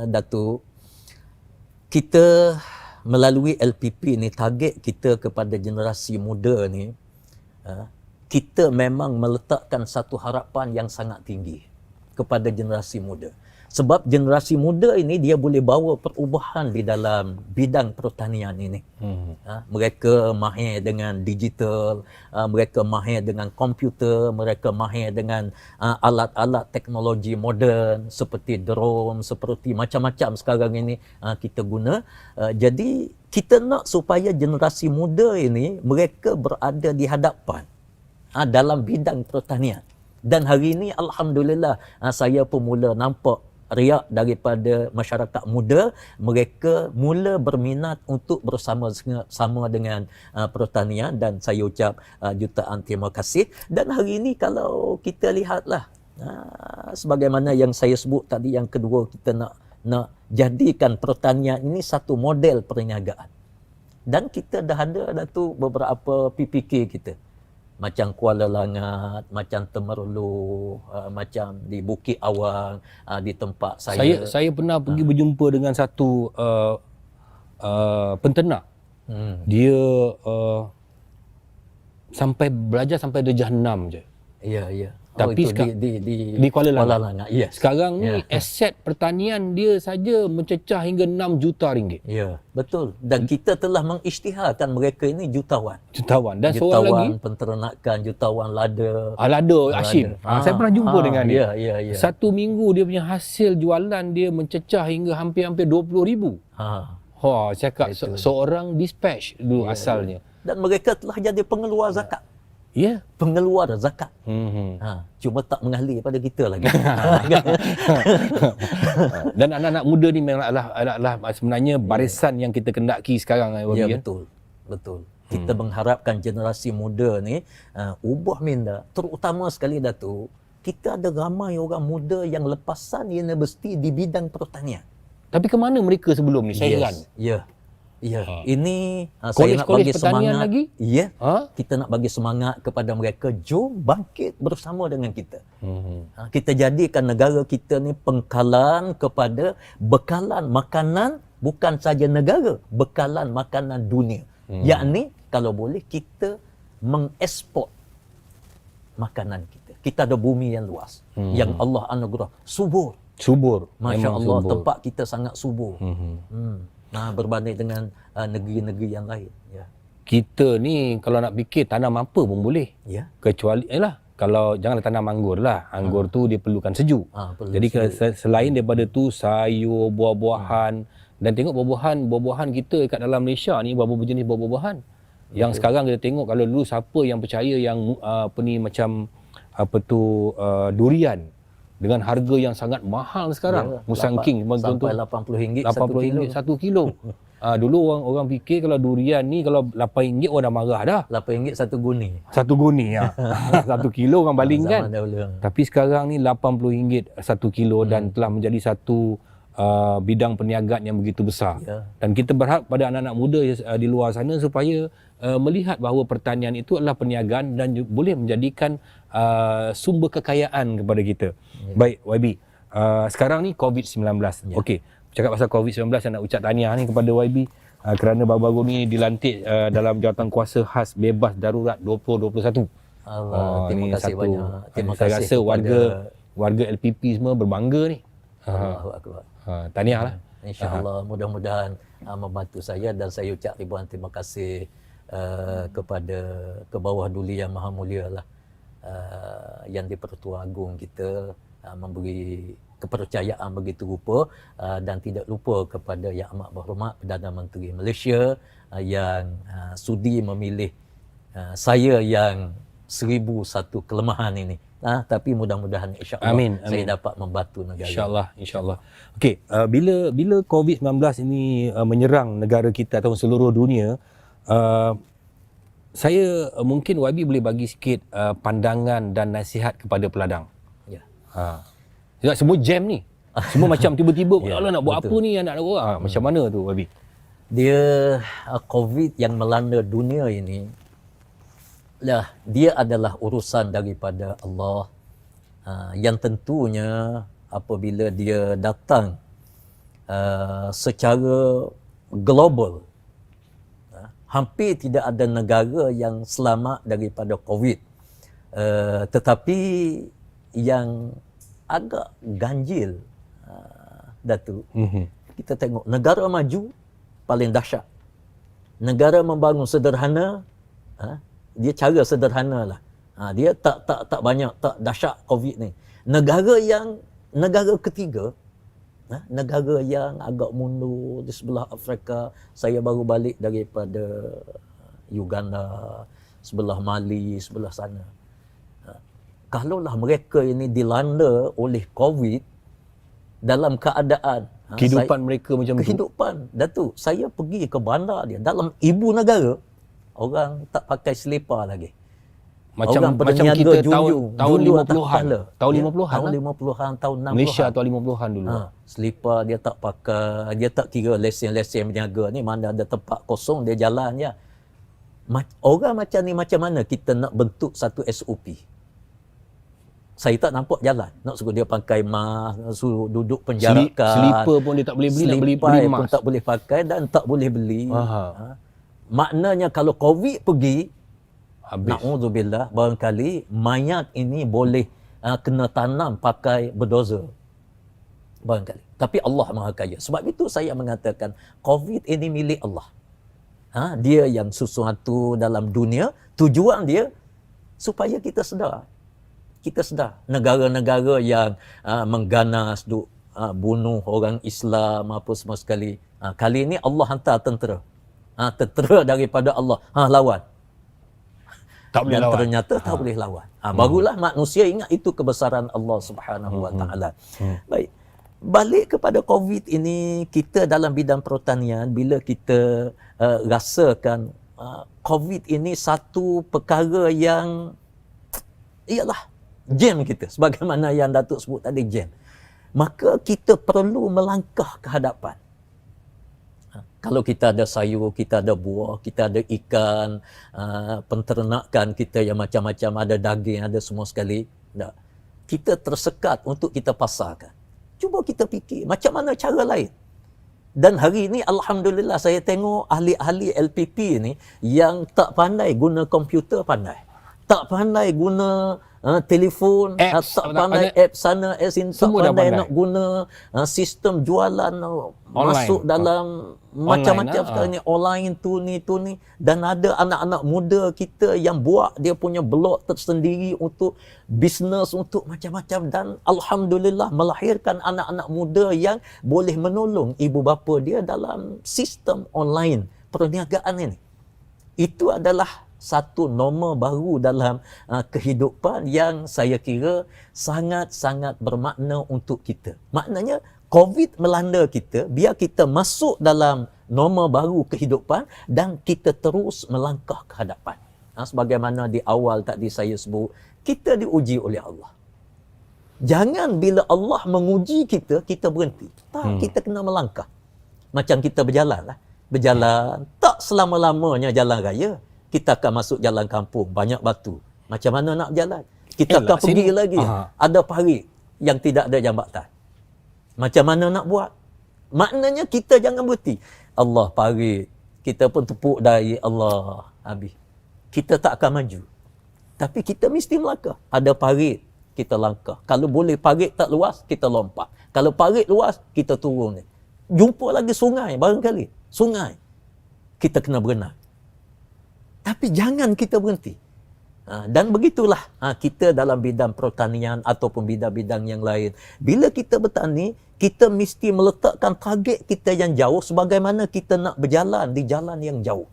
Datuk, kita melalui LPP ni target kita kepada generasi muda ni, kita memang meletakkan satu harapan yang sangat tinggi kepada generasi muda. Sebab generasi muda ini dia boleh bawa perubahan di dalam bidang pertanian ini. Mereka mahir dengan digital, mereka mahir dengan komputer, mereka mahir dengan alat-alat teknologi moden seperti drone, seperti macam-macam sekarang ini kita guna. Jadi kita nak supaya generasi muda ini mereka berada di hadapan dalam bidang pertanian. Dan hari ini alhamdulillah saya pun mula nampak riak daripada masyarakat muda, mereka mula berminat untuk bersama-sama dengan pertanian, dan saya ucap jutaan terima kasih. Dan hari ini kalau kita lihatlah sebagaimana yang saya sebut tadi, yang kedua, kita nak jadikan pertanian ini satu model perniagaan. Dan kita dah ada tu beberapa PPK kita. Macam Kuala Langat, macam Temerloh, macam di Bukit Awang, di tempat saya. Saya pernah pergi berjumpa dengan satu penternak. Dia sampai belajar sampai darjah 6 je. Ya. Tapi di Kuala Langat. Yes. Sekarang ni aset pertanian dia saja mencecah hingga 6 juta ringgit. Ya, betul. Dan kita telah mengisytiharkan mereka ini jutawan. Dan seorang lagi penternakan, jutawan lada. Lada Hashim. Saya pernah jumpa dengan dia. Ya. Satu minggu dia punya hasil jualan dia mencecah hingga hampir-hampir 20,000. Saya cakap seorang dispatch dulu asalnya. Dan mereka telah jadi pengeluar zakat. Ya, pengeluar zakat. Cuma tak mengalir pada kita lagi. Dan anak-anak muda ni memang adalah sebenarnya barisan yang kita kendaki sekarang. Ya, betul. Kita mengharapkan generasi muda ni ubah minda. Terutama sekali Datuk, kita ada ramai orang muda yang lepasan universiti di bidang pertanian. Tapi ke mana mereka sebelum ni? Saya heran. Ya. Ya, ini saya nak Kolej-kolej bagi pertanian semangat. lagi? Ya, Ha? kita nak bagi semangat kepada mereka. Jom bangkit bersama dengan kita. Hmm. Kita jadikan negara kita ni pengkalan kepada bekalan makanan, bukan saja negara, bekalan makanan dunia. Yakni kalau boleh kita mengeksport makanan kita. Kita ada bumi yang luas, yang Allah anugerah subur. Subur. Masya Memang Allah, subur. tempat kita sangat subur. Hmm. Nah, berbanding dengan negeri-negeri yang lain. Ya. Kita ni kalau nak fikir tanam apa pun boleh. Ya. Kecuali kalau janganlah tanam anggur lah. Anggur tu dia perlukan sejuk. Perlu Jadi selain daripada tu sayur, buah-buahan dan tengok buah-buahan kita kat dalam Malaysia ni berapa jenis buah-buahan. Yang sekarang kita tengok, kalau dulu siapa yang percaya yang durian dengan harga yang sangat mahal sekarang. Musang King sampai RM80 RM80 1 kilo. Dulu orang fikir kalau durian ni kalau RM8 orang dah marah dah. RM8 satu guni. Satu guni ya. 1 kilo orang baling kan. Zaman dahulu. Tapi sekarang ni RM80 1 kilo dan telah menjadi satu bidang perniagaan yang begitu besar. Ya. Dan kita berharap pada anak-anak muda di luar sana supaya melihat bahawa pertanian itu adalah perniagaan dan boleh menjadikan sumber kekayaan kepada kita. Ya. Baik, YB. Sekarang ni COVID-19. Ya. Okey, cakap pasal COVID-19, saya nak ucap tahniah ni kepada YB kerana baru-baru ni dilantik dalam jawatan kuasa khas bebas darurat 2021. Allah, terima kasih banyak. Terima saya kasih rasa warga LPP semua berbangga ni. Allahu Akbar. Tahniah lah. InsyaAllah mudah-mudahan membantu saya, dan saya ucap ribuan terima kasih kepada ke bawah duli yang maha mulia lah, yang di-Pertua Agong kita memberi kepercayaan begitu rupa, dan tidak lupa kepada Yang Amat Berhormat Perdana Menteri Malaysia yang sudi memilih saya yang 1001 kelemahan ini. Tapi mudah-mudahan insya-Allah saya dapat membantu negara. InsyaAllah. Okey, bila COVID-19 ini menyerang negara kita atau seluruh dunia, saya mungkin YB boleh bagi sikit pandangan dan nasihat kepada peladang. Ya. Sebab semua jam ni. Semua macam tiba-tiba Ya, Allah nak buat betul. apa ni, nak buat macam mana tu YB? Dia COVID yang melanda dunia ini, dia adalah urusan daripada Allah, yang tentunya apabila dia datang secara global, hampir tidak ada negara yang selamat daripada COVID. Tetapi yang agak ganjil, Datuk, kita tengok negara maju paling dahsyat, negara membangun sederhana, dia cara sederhana lah. Dia tak banyak, tak dahsyat COVID ni. Negara ketiga, negara yang agak mundur di sebelah Afrika. Saya baru balik daripada Uganda, sebelah Mali, sebelah sana. Kalaulah mereka ini dilanda oleh COVID dalam keadaan Kehidupan mereka macam tu. kehidupan, Datuk, saya pergi ke bandar dia dalam ibu negara, orang tak pakai selipar lagi. Orang Macam berniaga kita junjung, tahun junjung atas 50-an. kepala. Tahun Ya, 50-an tahun lah. 50-an, tahun 60-an. Malaysia tahun 50-an dulu. Selipar dia tak pakai, dia tak kira lesen-lesen berniaga ni, mana ada tempat kosong dia jalan je. Orang macam ni macam mana kita nak bentuk satu SOP? Saya tak nampak jalan. Nak suruh dia pakai mask, nak suruh duduk penjarakan. Selipar pun dia tak boleh beli, nak beli Selipar pun mask. tak boleh pakai dan tak boleh beli. Maknanya kalau COVID pergi, Habis. na'udzubillah, barangkali mayat ini boleh kena tanam pakai bulldozer. Barangkali. Tapi Allah Maha Kaya. Sebab itu saya mengatakan COVID ini milik Allah. Dia yang sesuatu dalam dunia, tujuan dia supaya kita sedar. Kita sedar. Negara-negara yang mengganas, bunuh orang Islam, apa semua sekali. Kali ini Allah hantar tentera. Tentera daripada Allah. Lawan. Tak boleh Dan lawan. ternyata tak boleh lawan. Barulah manusia ingat itu kebesaran Allah Subhanahu Wa Taala. Baik. Balik kepada COVID ini, kita dalam bidang pertanian, bila kita rasakan COVID ini satu perkara yang ialah jam kita, sebagaimana yang Datuk sebut tadi, jam. Maka kita perlu melangkah ke hadapan. Kalau kita ada sayur, kita ada buah, kita ada ikan, penternakan kita yang macam-macam, ada daging, ada semua sekali. Tak. Kita tersekat untuk kita pasarkan. Cuba kita fikir macam mana cara lain. Dan hari ini Alhamdulillah saya tengok ahli-ahli LPP ni yang tak pandai guna komputer pandai. Tak pandai guna telefon, Apps, tak pandai apps sana, apps sini, tak pandai nak guna sistem jualan masuk dalam macam-macam sekarang ni, online tu ni. Dan ada anak-anak muda kita yang buat dia punya blog tersendiri untuk bisnes, untuk macam-macam. Dan Alhamdulillah melahirkan anak-anak muda yang boleh menolong ibu bapa dia dalam sistem online perniagaan ini. Itu adalah satu norma baru dalam kehidupan yang saya kira sangat-sangat bermakna untuk kita. Maknanya COVID melanda kita, biar kita masuk dalam norma baru kehidupan dan kita terus melangkah ke hadapan. Sebagaimana di awal tadi saya sebut, kita diuji oleh Allah. Jangan bila Allah menguji kita, kita berhenti. Tak, kita kena melangkah. Macam kita berjalan lah. Berjalan, tak selama-lamanya jalan raya. Kita akan masuk jalan kampung, banyak batu. Macam mana nak jalan? Kita akan pergi lagi. Ada parit yang tidak ada jambatan. Macam mana nak buat? Maknanya kita jangan berhenti. Allah parit. Kita pun tepuk dahi. Allah habis. Kita tak akan maju. Tapi kita mesti melangkah. Ada parit, kita langkah. Kalau boleh parit tak luas, kita lompat. Kalau parit luas, kita turun. Jumpa lagi sungai barangkali. Sungai. Kita kena berenang. Tapi jangan kita berhenti. Dan begitulah kita dalam bidang pertanian ataupun bidang-bidang yang lain. Bila kita bertani, kita mesti meletakkan target kita yang jauh sebagaimana kita nak berjalan di jalan yang jauh.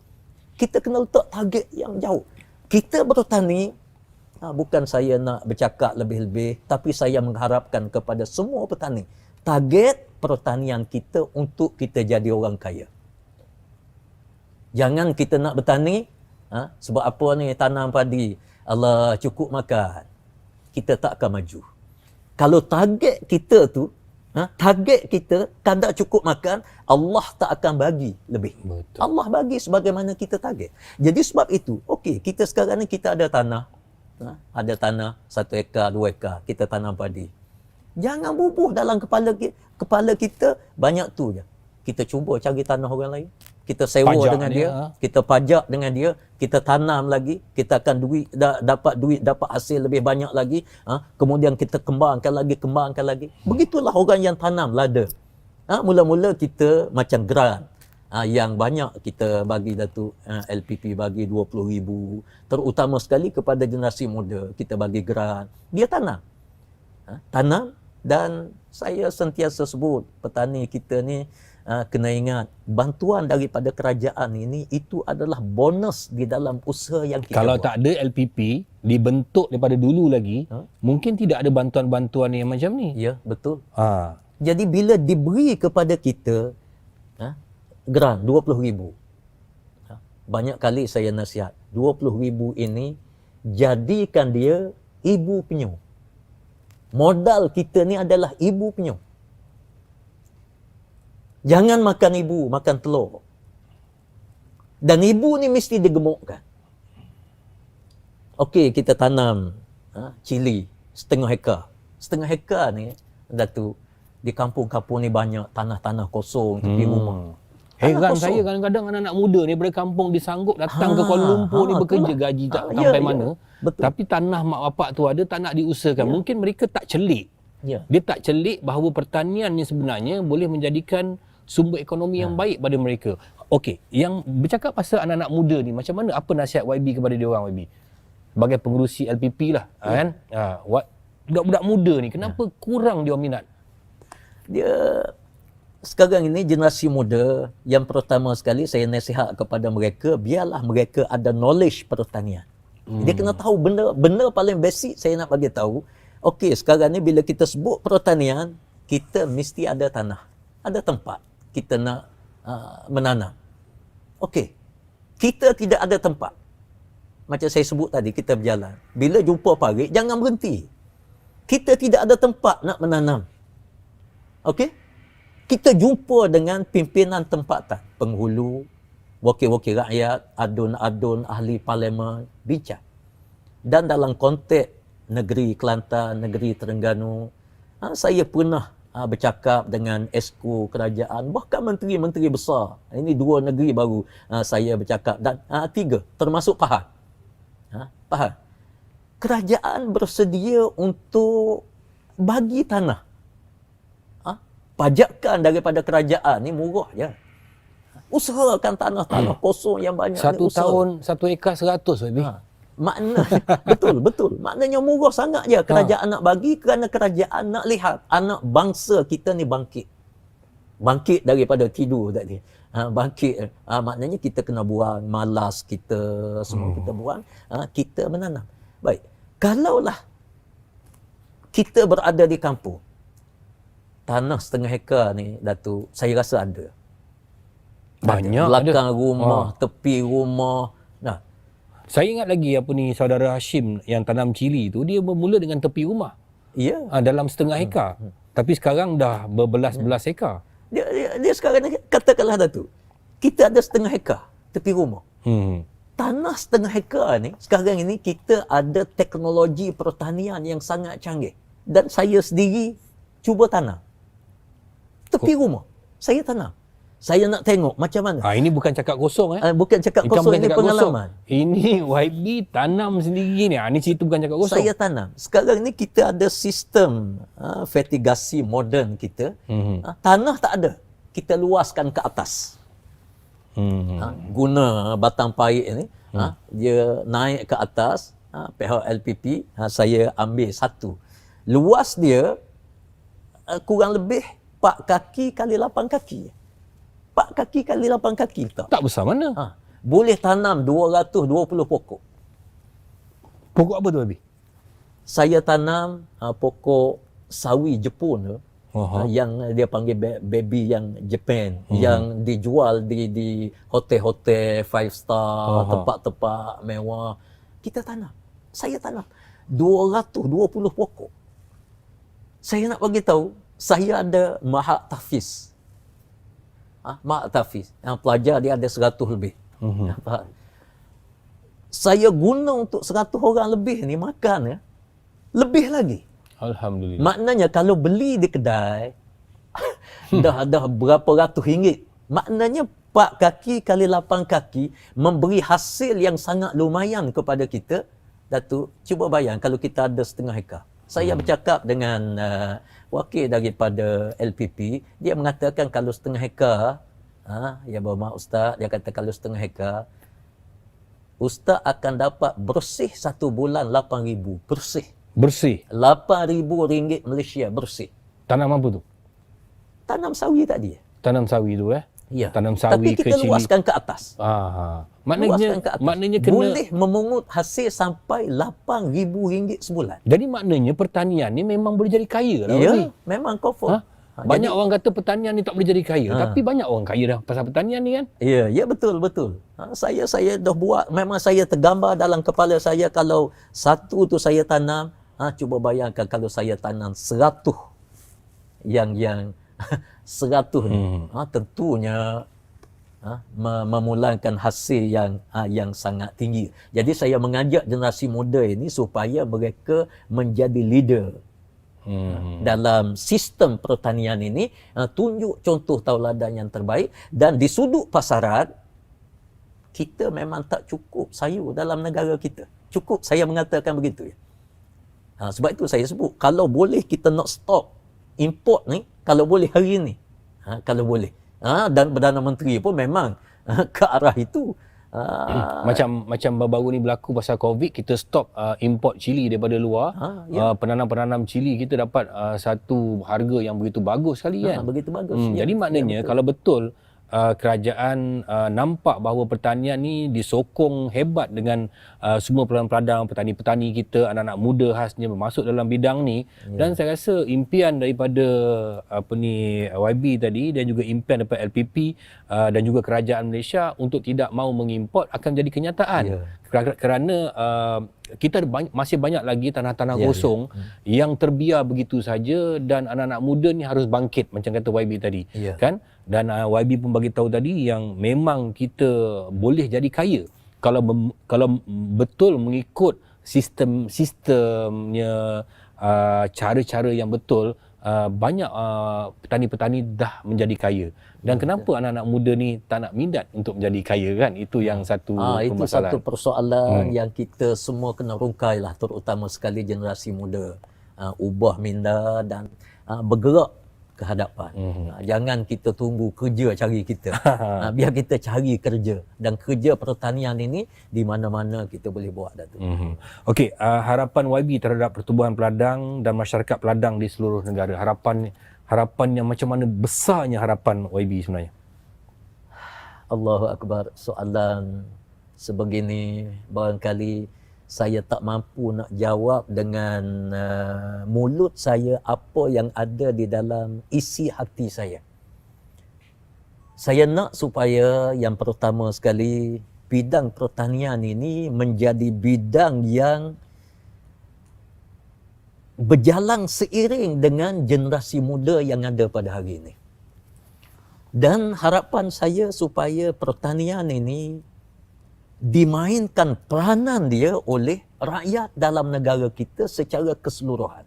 Kita kena letak target yang jauh. Kita bertani, bukan saya nak bercakap lebih-lebih, tapi saya mengharapkan kepada semua petani. Target pertanian kita untuk kita jadi orang kaya. Jangan kita nak bertani, sebab apa ni tanam padi, Allah cukup makan, kita tak akan maju. Kalau target kita tu, target kita kadar cukup makan, Allah tak akan bagi lebih. Betul. Allah bagi sebagaimana kita target. Jadi sebab itu, okey, kita sekarang ni kita ada tanah. Ada tanah 1 ekar, 2 ekar, kita tanam padi. Jangan bubuh dalam kepala kita banyak tu je. Kita cuba cari tanah orang lain. Kita sewa pajak dengan dia, kita pajak dengan dia, kita tanam lagi, kita akan dapat hasil lebih banyak lagi, kemudian kita kembangkan lagi. Begitulah orang yang tanam lada. Mula-mula kita macam grant, yang banyak kita bagi Datuk, LPP bagi 20,000, terutama sekali kepada generasi muda, kita bagi grant. Dia tanam. Tanam, dan saya sentiasa sebut petani kita ni kena ingat, bantuan daripada kerajaan ini itu adalah bonus di dalam usaha yang kita kalau buat. Tak ada LPP dibentuk daripada dulu lagi, mungkin tidak ada bantuan-bantuan yang macam ni. Ya, betul. Jadi bila diberi kepada kita grant 20,000, banyak kali saya nasihat, 20,000 ini jadikan dia ibu penyu. Modal kita ni adalah ibu penyu. Jangan makan ibu, makan telur. Dan ibu ni mesti digemukkan. Okey, kita tanam cili setengah hektar. Setengah hektar ni, Datuk, di kampung-kampung ni banyak tanah-tanah kosong tepi rumah. Heran saya kadang-kadang anak-anak muda ni daripada kampung disanggup datang ke Kuala Lumpur ni bekerja, gaji tak sampai mana. Betul. Tapi tanah mak bapak tu ada, tak nak diusahakan. Mungkin mereka tak celik. Dia tak celik bahawa pertanian ni sebenarnya boleh menjadikan sumber ekonomi yang baik pada mereka. Okey, yang bercakap pasal anak-anak muda ni, macam mana, apa nasihat YB kepada dia orang, YB? Sebagai pengerusi LPP lah, kan? Budak-budak muda ni, kenapa kurang dia minat? Dia sekarang ini generasi muda, yang pertama sekali saya nasihat kepada mereka, biarlah mereka ada knowledge pertanian. Dia kena tahu benda paling basic saya nak bagi tahu. Okey, sekarang ni bila kita sebut pertanian, kita mesti ada tanah, ada tempat kita nak menanam. Okey, kita tidak ada tempat. Macam saya sebut tadi, kita berjalan. Bila jumpa parit, jangan berhenti. Kita tidak ada tempat nak menanam. Okey? kita jumpa dengan pimpinan tempatan, penghulu, wakil-wakil rakyat, adun-adun, ahli parlimen, bincang. Dan dalam konteks negeri Kelantan, negeri Terengganu, saya pernah bercakap dengan esko kerajaan, bahkan menteri-menteri besar. Ini 2 negeri baru saya bercakap, dan 3 termasuk Pahang. Pahang. Kerajaan bersedia untuk bagi tanah. Pajakan daripada kerajaan ni murah je. Usahakan tanah-tanah kosong yang banyak ni. 1 tahun 1 ekar 100 lebih. Makna betul. Maknanya murah sangat je kerajaan nak bagi, kerana kerajaan nak lihat anak bangsa kita ni bangkit. Bangkit daripada tidur tadi. Bangkit. Maknanya kita kena buang malas kita, semua kita buang, kita menanam. Baik. Kalaulah kita berada di kampung, tanah setengah hektar ni, Datuk, saya rasa ada. Banyak belakang ada. rumah, tepi rumah. Nah, saya ingat lagi saudara Hashim yang tanam cili tu, dia bermula dengan tepi rumah. ya. Dalam setengah hektar. Tapi sekarang dah berbelas-belas hektar. Dia sekarang ni, katakanlah Datuk, kita ada setengah hektar tepi rumah. Tanah setengah hektar ni, sekarang ini kita ada teknologi pertanian yang sangat canggih. Dan saya sendiri cuba tanam. Tepi rumah, saya tanam. Saya nak tengok macam mana. Ini bukan cakap kosong. Bukan cakap kosong, ini pengalaman. Ini YB tanam sendiri ni. Ini cerita bukan cakap kosong. Saya tanam. Sekarang ni kita ada sistem fertigasi moden kita. Tanah tak ada. Kita luaskan ke atas. Guna batang parit ni. Dia naik ke atas. Pihak LPP, saya ambil 1. Luas dia kurang lebih 4 kaki kali 8 kaki. 4 kaki kali 8 kaki tak? Tak besar mana. Boleh tanam 220 pokok. Pokok apa tu Abi? Saya tanam pokok sawi Jepun tu. Yang dia panggil baby yang Japan. Yang dijual di hotel-hotel 5 star, tempat-tempat mewah. Kita tanam. Saya tanam 220 pokok. Saya nak bagi tahu, saya ada mahak tahfiz. Mahak tahfiz. Yang pelajar dia ada 100 lebih. Saya guna untuk 100 orang lebih ni makan. Lebih lagi. Alhamdulillah. Maknanya kalau beli di kedai, dah berapa ratus ringgit. Maknanya 4 kaki kali 8 kaki memberi hasil yang sangat lumayan kepada kita. Datuk, cuba bayang kalau kita ada setengah hektar. Saya bercakap dengan wakil daripada LPP, dia mengatakan kalau setengah hektar, ya bermaaf Ustaz, dia kata kalau setengah hektar, Ustaz akan dapat bersih 1 bulan 8,000. Bersih. 8,000 ringgit Malaysia bersih. Tanam apa tu? Tanam sawi tadi. Tanam sawi tu Ya. Tanam sawi tapi kita luaskan ke atas. Maknanya kena boleh memungut hasil sampai 8,000 ringgit sebulan. Jadi maknanya pertanian ni memang boleh jadi kaya lah. Ya, memang confirm. Banyak orang kata pertanian ni tak boleh jadi kaya, tapi banyak orang kaya dah pasal pertanian ni kan. Ya betul. Saya dah buat, memang saya tergambar dalam kepala saya kalau 1 tu saya tanam, cuba bayangkan kalau saya tanam 100 yang 100 ni, tentunya memulangkan hasil yang sangat tinggi. Jadi saya mengajak generasi muda ini supaya mereka menjadi leader dalam sistem pertanian ini, tunjuk contoh tauladan yang terbaik. Dan di sudut pasaran, kita memang tak cukup sayur dalam negara kita. Cukup, saya mengatakan begitu. Sebab itu saya sebut, kalau boleh kita nak stop import ni, kalau boleh hari ni, kalau boleh. Dan Perdana Menteri pun memang ke arah itu. Macam baru-baru ni berlaku pasal COVID, kita stop import cili daripada luar. Penanam-penanam cili kita dapat satu harga yang begitu bagus sekali kan. Begitu bagus. Jadi maknanya kalau betul kerajaan nampak bahawa pertanian ni disokong hebat dengan semua peladang-peladang, petani-petani kita, anak-anak muda khasnya bermasuk dalam bidang ni. Dan saya rasa impian daripada YB tadi dan juga impian daripada LPP dan juga kerajaan Malaysia untuk tidak mahu mengimport akan jadi kenyataan. Kerana kita masih banyak lagi tanah-tanah Ya, kosong yang terbiar begitu saja, dan anak-anak muda ni harus bangkit macam kata YB tadi. Ya. Kan? Dan YB pun bagi tahu tadi yang memang kita boleh jadi kaya kalau betul mengikut sistemnya, cara-cara yang betul. Banyak petani-petani dah menjadi kaya. Dan kenapa anak-anak muda ni tak nak minat untuk menjadi kaya kan? Itu yang satu Itu permasalahan. satu persoalan yang kita semua kena rungkai lah, terutama sekali generasi muda. Ubah minda dan bergerak ke hadapan. Jangan kita tunggu kerja cari kita. Biar kita cari kerja. Dan kerja pertanian ini di mana-mana kita boleh buat, Datuk. Okey, harapan YB terhadap pertubuhan peladang dan masyarakat peladang di seluruh negara. Harapan yang macam mana besarnya harapan YB sebenarnya? Allahu Akbar. Soalan sebegini barangkali saya tak mampu nak jawab dengan mulut saya apa yang ada di dalam isi hati saya. Saya nak supaya yang pertama sekali bidang pertanian ini menjadi bidang yang berjalan seiring dengan generasi muda yang ada pada hari ini. Dan harapan saya supaya pertanian ini dimainkan peranan dia oleh rakyat dalam negara kita secara keseluruhan.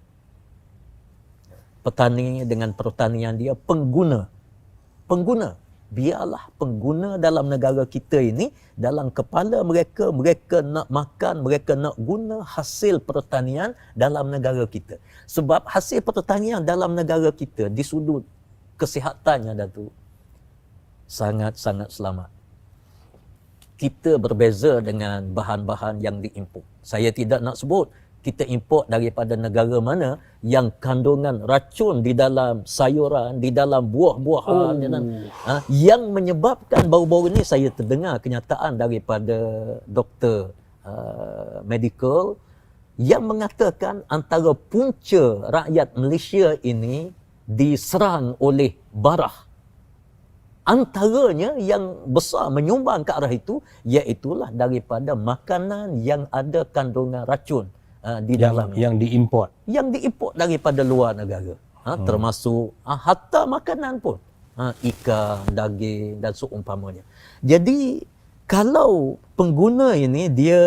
Petani dengan pertanian dia, pengguna. Biarlah pengguna dalam negara kita ini, dalam kepala mereka, mereka nak makan, mereka nak guna hasil pertanian dalam negara kita. Sebab hasil pertanian dalam negara kita di sudut kesihatannya, Datuk, sangat-sangat selamat. Kita berbeza dengan bahan-bahan yang diimport. Saya tidak nak sebut kita import daripada negara mana yang kandungan racun di dalam sayuran, di dalam buah-buahan, yang menyebabkan baru-baru ini saya terdengar kenyataan daripada doktor medical yang mengatakan antara punca rakyat Malaysia ini diserang oleh barah. Antaranya yang besar menyumbang ke arah itu, iaitulah daripada makanan yang ada kandungan racun di dalamnya. Yang diimport. Yang diimport daripada luar negara. Termasuk hatta makanan pun. Ikan, daging dan seumpamanya. Jadi, kalau pengguna ini dia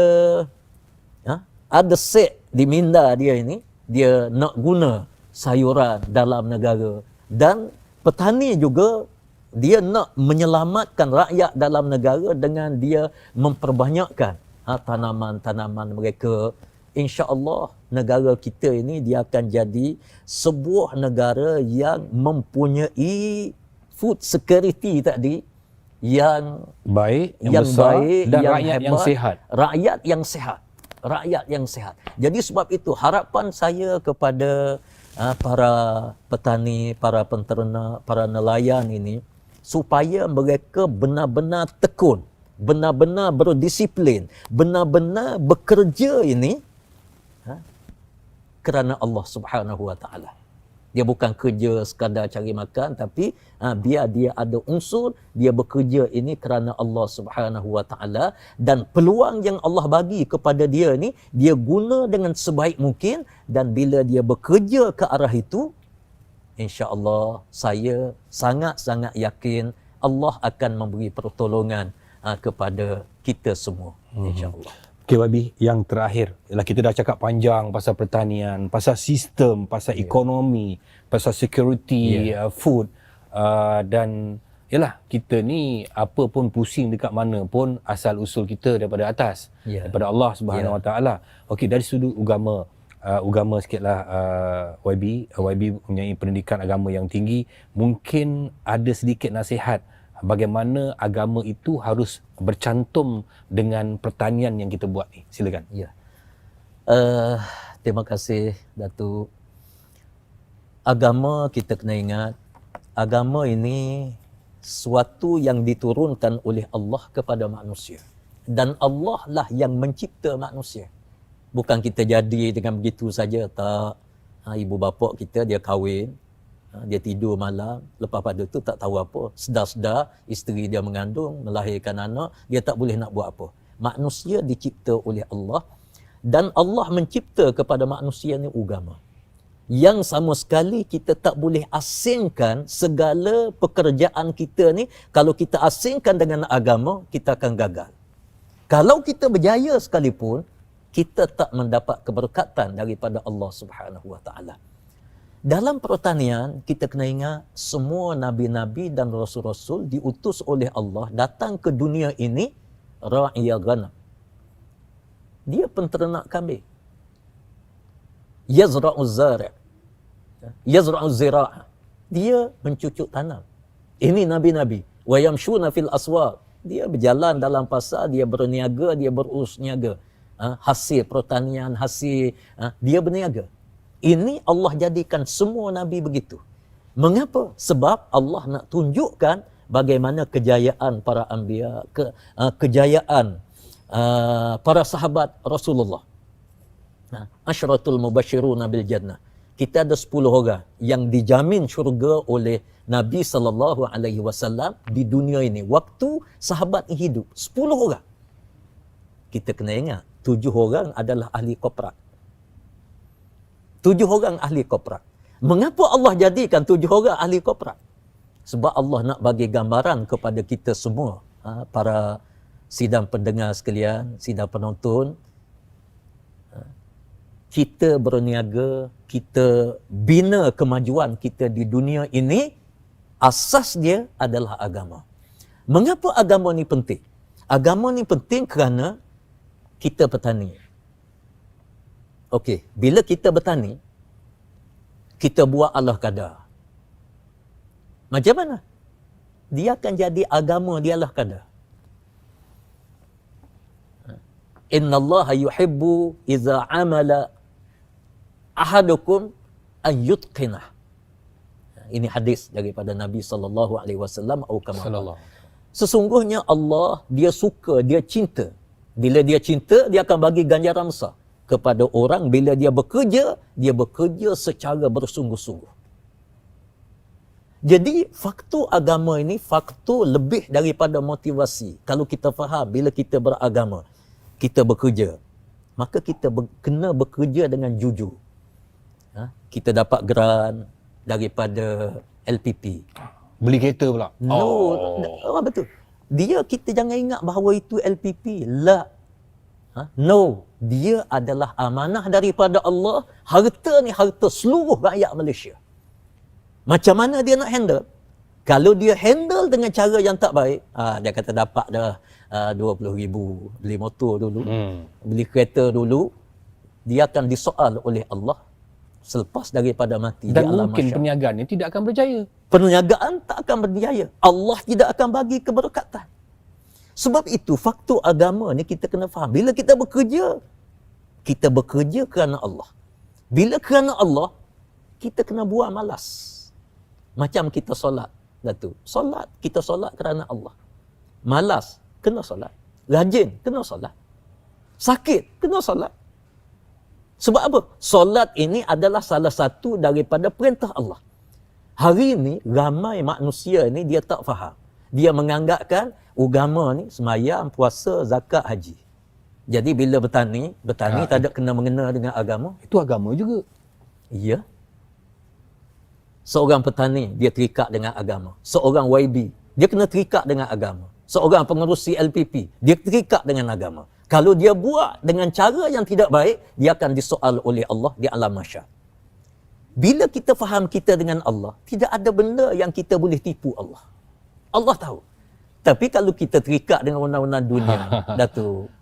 ada set di minda dia ini, dia nak guna sayuran dalam negara. Dan petani juga dia nak menyelamatkan rakyat dalam negara dengan dia memperbanyakkan tanaman-tanaman mereka. InsyaAllah negara kita ini dia akan jadi sebuah negara yang mempunyai food security tadi yang baik, yang besar, baik, dan yang rakyat hebat, yang sihat. Rakyat yang sehat. Jadi sebab itu harapan saya kepada para petani, para penternak, para nelayan ini, supaya mereka benar-benar tekun, benar-benar berdisiplin, benar-benar bekerja ini kerana Allah Subhanahu Wa Taala. Dia bukan kerja sekadar cari makan, tapi biar dia ada unsur, dia bekerja ini kerana Allah Subhanahu Wa Taala, dan peluang yang Allah bagi kepada dia ni dia guna dengan sebaik mungkin, dan bila dia bekerja ke arah itu, insya-Allah saya sangat-sangat yakin Allah akan memberi pertolongan kepada kita semua, insya-Allah. Okay, Wabi, yang terakhir ialah kita dah cakap panjang pasal pertanian, pasal sistem, pasal ekonomi, pasal security, food, dan yalah, kita ni apa pun pusing dekat mana pun, asal usul kita daripada atas, daripada Allah Subhanahu Wa Taala. Okey, dari sudut agama sikitlah, YB mempunyai pendidikan agama yang tinggi, mungkin ada sedikit nasihat bagaimana agama itu harus bercantum dengan pertanian yang kita buat ni. Silakan. Ya. Terima kasih, Datuk. Agama, kita kena ingat, agama ini suatu yang diturunkan oleh Allah kepada manusia. Dan Allah lah yang mencipta manusia. Bukan kita jadi dengan begitu saja, tak. Ibu bapa kita dia kahwin, dia tidur malam, lepas pada tu tak tahu apa, sedar-sedar isteri dia mengandung, melahirkan anak, dia tak boleh nak buat apa. Manusia dicipta oleh Allah, Dan Allah mencipta kepada manusia ni agama. Yang sama sekali kita tak boleh asingkan segala pekerjaan kita ni. Kalau kita asingkan dengan agama, kita akan gagal. Kalau kita berjaya sekalipun, kita tak mendapat keberkatan daripada Allah Subhanahu Wa Taala. Dalam pertanian, kita kena ingat semua nabi-nabi dan rasul-rasul diutus oleh Allah datang ke dunia ini ra'iya ghanam. Dia penternak kambing. Yazra'u zari', yazra'u zira'. Dia mencucuk tanam. Ini nabi-nabi. Wa yamshuna fil aswaq. Dia berjalan dalam pasar, dia berniaga, dia berurus niaga. Hasil pertanian, hasil dia berniaga. Ini Allah jadikan semua nabi begitu. Mengapa? Sebab Allah nak tunjukkan bagaimana kejayaan para anbiya, kejayaan para sahabat Rasulullah. Asyratul mubashiruna bil jannah. Kita ada 10 orang yang dijamin syurga oleh Nabi sallallahu alaihi wasallam di dunia ini waktu sahabat ini hidup. 10 orang. Kita kena ingat 7 orang adalah ahli koprak. 7 orang ahli koprak. Mengapa Allah jadikan 7 orang ahli koprak? Sebab Allah nak bagi gambaran kepada kita semua, para sidang pendengar sekalian, sidang penonton, kita berniaga, kita bina kemajuan kita di dunia ini, asas dia adalah agama. Mengapa agama ni penting? Agama ni penting kerana kita petani. Okey, bila kita bertani, kita buat Allah kadar. Macam mana? Dia akan jadi agama dia Allah kadar. Inna Allah yuhibbu iza amala ahadukum an yutqinah. Ini hadis daripada Nabi sallallahu alaihi wasallam atau kama. Sesungguhnya Allah, dia suka, dia cinta. Bila dia cinta, dia akan bagi ganjaran besar kepada orang bila dia bekerja secara bersungguh-sungguh. Jadi faktor agama ini faktor lebih daripada motivasi. Kalau kita faham bila kita beragama, kita bekerja, maka kita kena bekerja dengan jujur. Kita dapat grant daripada LPP. Beli kereta pula. Betul. Kita jangan ingat bahawa itu LPP. La. No. Dia adalah amanah daripada Allah. Harta ni harta seluruh rakyat Malaysia. Macam mana dia nak handle? Kalau dia handle dengan cara yang tak baik, dia kata dapat dah 20,000 beli motor dulu, beli kereta dulu, dia akan disoal oleh Allah selepas daripada mati. Dan mungkin perniagaan ini tidak akan berjaya. Perniagaan tak akan berjaya. Allah tidak akan bagi keberkatan. Sebab itu faktor agama ni kita kena faham. Bila kita bekerja kerana Allah. Bila kerana Allah, kita kena buang malas. Macam kita solat. Kita solat kerana Allah. Malas, kena solat. Rajin, kena solat. Sakit, kena solat. Sebab apa? Solat ini adalah salah satu daripada perintah Allah. Hari ini, ramai manusia ni dia tak faham. Dia menganggapkan agama ni semayang, puasa, zakat, haji. Jadi bila bertani tak ada kena mengena dengan agama. Itu agama juga. Ya. Seorang petani, dia terikat dengan agama. Seorang YB, dia kena terikat dengan agama. Seorang pengerusi LPP, dia terikat dengan agama. Kalau dia buat dengan cara yang tidak baik, dia akan disoal oleh Allah di alam mahsyar. Bila kita faham kita dengan Allah, tidak ada benda yang kita boleh tipu Allah. Allah tahu. Tapi kalau kita terikat dengan undang-undang dunia,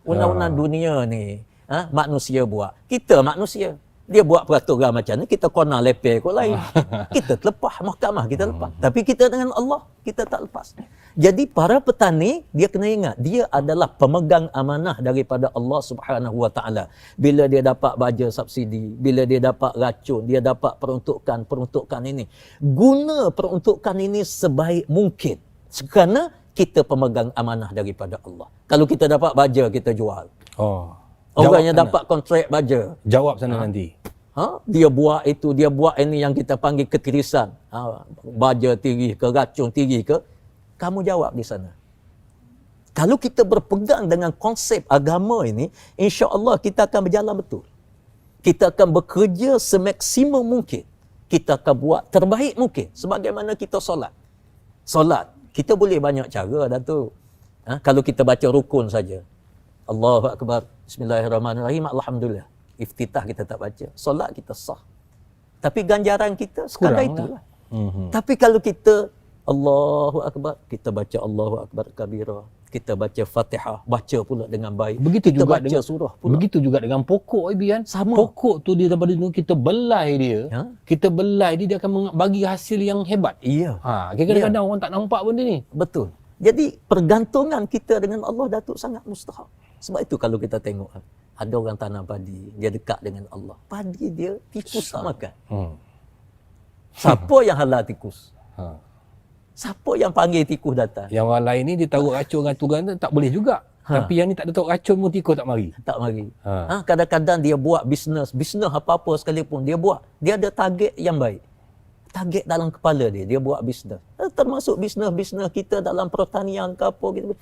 undang-undang dunia ni, manusia buat. Kita manusia. Dia buat peraturan macam ni, kita kona lepeh kot lain. Kita terlepas, mahkamah kita lepas. Tapi kita dengan Allah, kita tak lepas. Jadi para petani, dia kena ingat, dia adalah pemegang amanah daripada Allah Subhanahu Wa Taala. Bila dia dapat baja subsidi, bila dia dapat racun, dia dapat peruntukan ini. Guna peruntukan ini sebaik mungkin. Kerana kita pemegang amanah daripada Allah. Kalau kita dapat baja, kita jual. Orang yang dapat kontrak baja. Jawab sana nanti. Dia buat itu, dia buat ini yang kita panggil ketirisan. Baja tirih ke, racun tirih ke. Kamu jawab di sana. Kalau kita berpegang dengan konsep agama ini, insya-Allah kita akan berjalan betul. Kita akan bekerja semaksimum mungkin. Kita akan buat terbaik mungkin. Sebagaimana kita solat. Solat, kita boleh banyak cara, Datuk. Kalau kita baca rukun saja. Allahu Akbar, Bismillahirrahmanirrahim, Alhamdulillah. Iftitah kita tak baca. Solat kita sah. Tapi ganjaran kita sekadar itulah. Tapi kalau kita Allahu Akbar, kita baca Allahu Akbar kabira. Kita baca Fatihah, baca pula dengan baik. Begitu kita juga baca dengan surah pula. Begitu juga dengan pokok, Ibian. Sama. Pokok tu dia daripada dulu kita belai dia. Kita belai dia akan bagi hasil yang hebat. Iya. Kadang-kadang orang tak nampak benda ni. Betul. Jadi pergantungan kita dengan Allah, Datuk, sangat mustahak. Sebab itu kalau kita tengok, ada orang tanam padi, dia dekat dengan Allah. Padi dia tikus tak makan. Siapa yang halal tikus? Siapa yang panggil tikus datang? Yang orang lain ni dia taruh racun dengan turun tak boleh juga. Tapi yang ni tak ada taruh racun pun tikus tak mari. Tak mari. Kadang-kadang dia buat bisnes apa-apa sekalipun dia buat, dia ada target yang baik. Target dalam kepala dia buat bisnes. Termasuk bisnes-bisnes kita dalam pertanian ke apa gitu.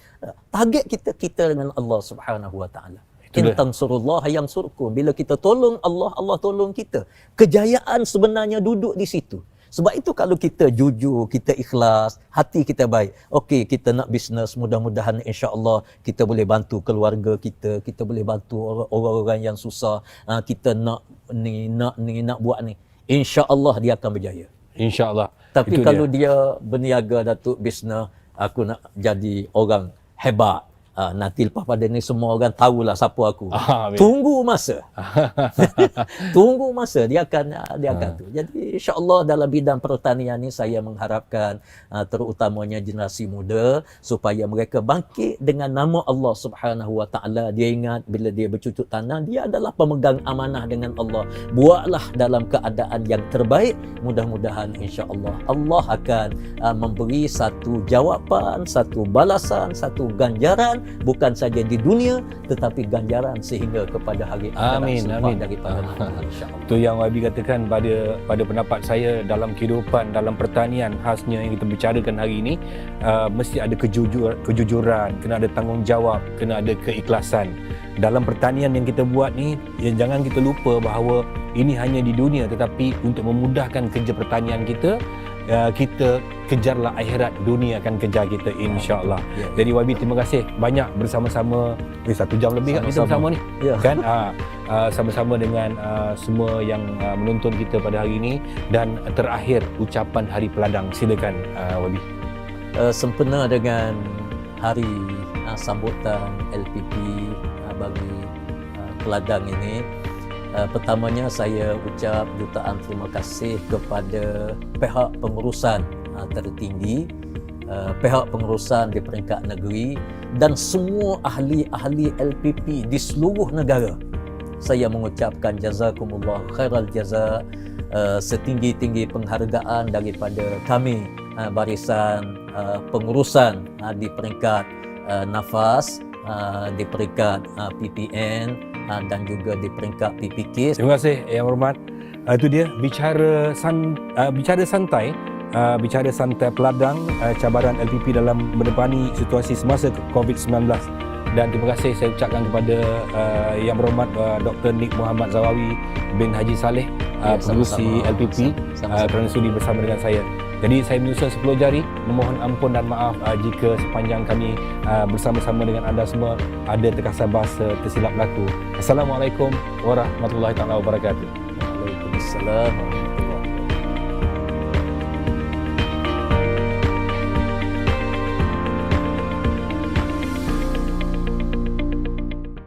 Target kita dengan Allah Subhanahu Wa Taala. In tansurullaha yansurkum. Bila kita tolong Allah, Allah tolong kita. Kejayaan sebenarnya duduk di situ. Sebab itu kalau kita jujur, kita ikhlas, hati kita baik. Okey, kita nak bisnes, mudah-mudahan insya-Allah kita boleh bantu keluarga kita, kita boleh bantu orang-orang yang susah. Kita nak buat ni. Insya-Allah dia akan berjaya. Insya-Allah. Tapi itu kalau dia berniaga, Datuk, bisnes, aku nak jadi orang hebat. Nanti lepas pada ni semua orang tahulah siapa aku. Tunggu masa. Tunggu masa dia akan tu. Jadi insya-Allah dalam bidang pertanian ni saya mengharapkan terutamanya generasi muda supaya mereka bangkit dengan nama Allah Subhanahu Wa Taala. Dia ingat bila dia bercucuk tanam, dia adalah pemegang amanah dengan Allah. Buatlah dalam keadaan yang terbaik. Mudah-mudahan insya-Allah Allah akan memberi satu jawapan, satu balasan, satu ganjaran, bukan saja di dunia tetapi ganjaran sehingga kepada hari akhirat. Amin daripada insya-Allah. Tu yang Wabi katakan pada pendapat saya dalam kehidupan, dalam pertanian khasnya yang kita bicarakan hari ini, mesti ada kejujuran, kena ada tanggungjawab, kena ada keikhlasan. Dalam pertanian yang kita buat ni, jangan kita lupa bahawa ini hanya di dunia, tetapi untuk memudahkan kerja pertanian kita, kita kejarlah akhirat, dunia akan kejar kita insya-Allah. Jadi Wabi, terima kasih banyak bersama-sama 1 jam lebih kan kita bersama ni. Kan sama-sama dengan semua yang menonton kita pada hari ini. Dan terakhir ucapan Hari Peladang, silakan Wabi. Sempena dengan hari sambutan LPP bagi peladang ini, pertamanya saya ucap jutaan terima kasih kepada pihak pengurusan tertinggi, pihak pengurusan di peringkat negeri dan semua ahli-ahli LPP di seluruh negara. Saya mengucapkan jazakumullah khairal jaza, setinggi-tinggi penghargaan daripada kami barisan pengurusan di peringkat nafas, di peringkat PPN dan juga di peringkat PPK. Terima kasih Yang Hormat. Itu dia bicara santai peladang, cabaran LPP dalam menepani situasi semasa COVID-19. Dan terima kasih saya ucapkan kepada Yang Berhormat Dr. Nik Muhammad Zawawi bin Haji Saleh, pengerusi LPP, kerana sudi bersama dengan saya. Jadi saya menyusun 10 jari, memohon ampun dan maaf jika sepanjang kami bersama-sama dengan anda semua ada terkasar bahasa tersilap berlaku. Assalamualaikum warahmatullahi taala wabarakatuh. Waalaikumsalam.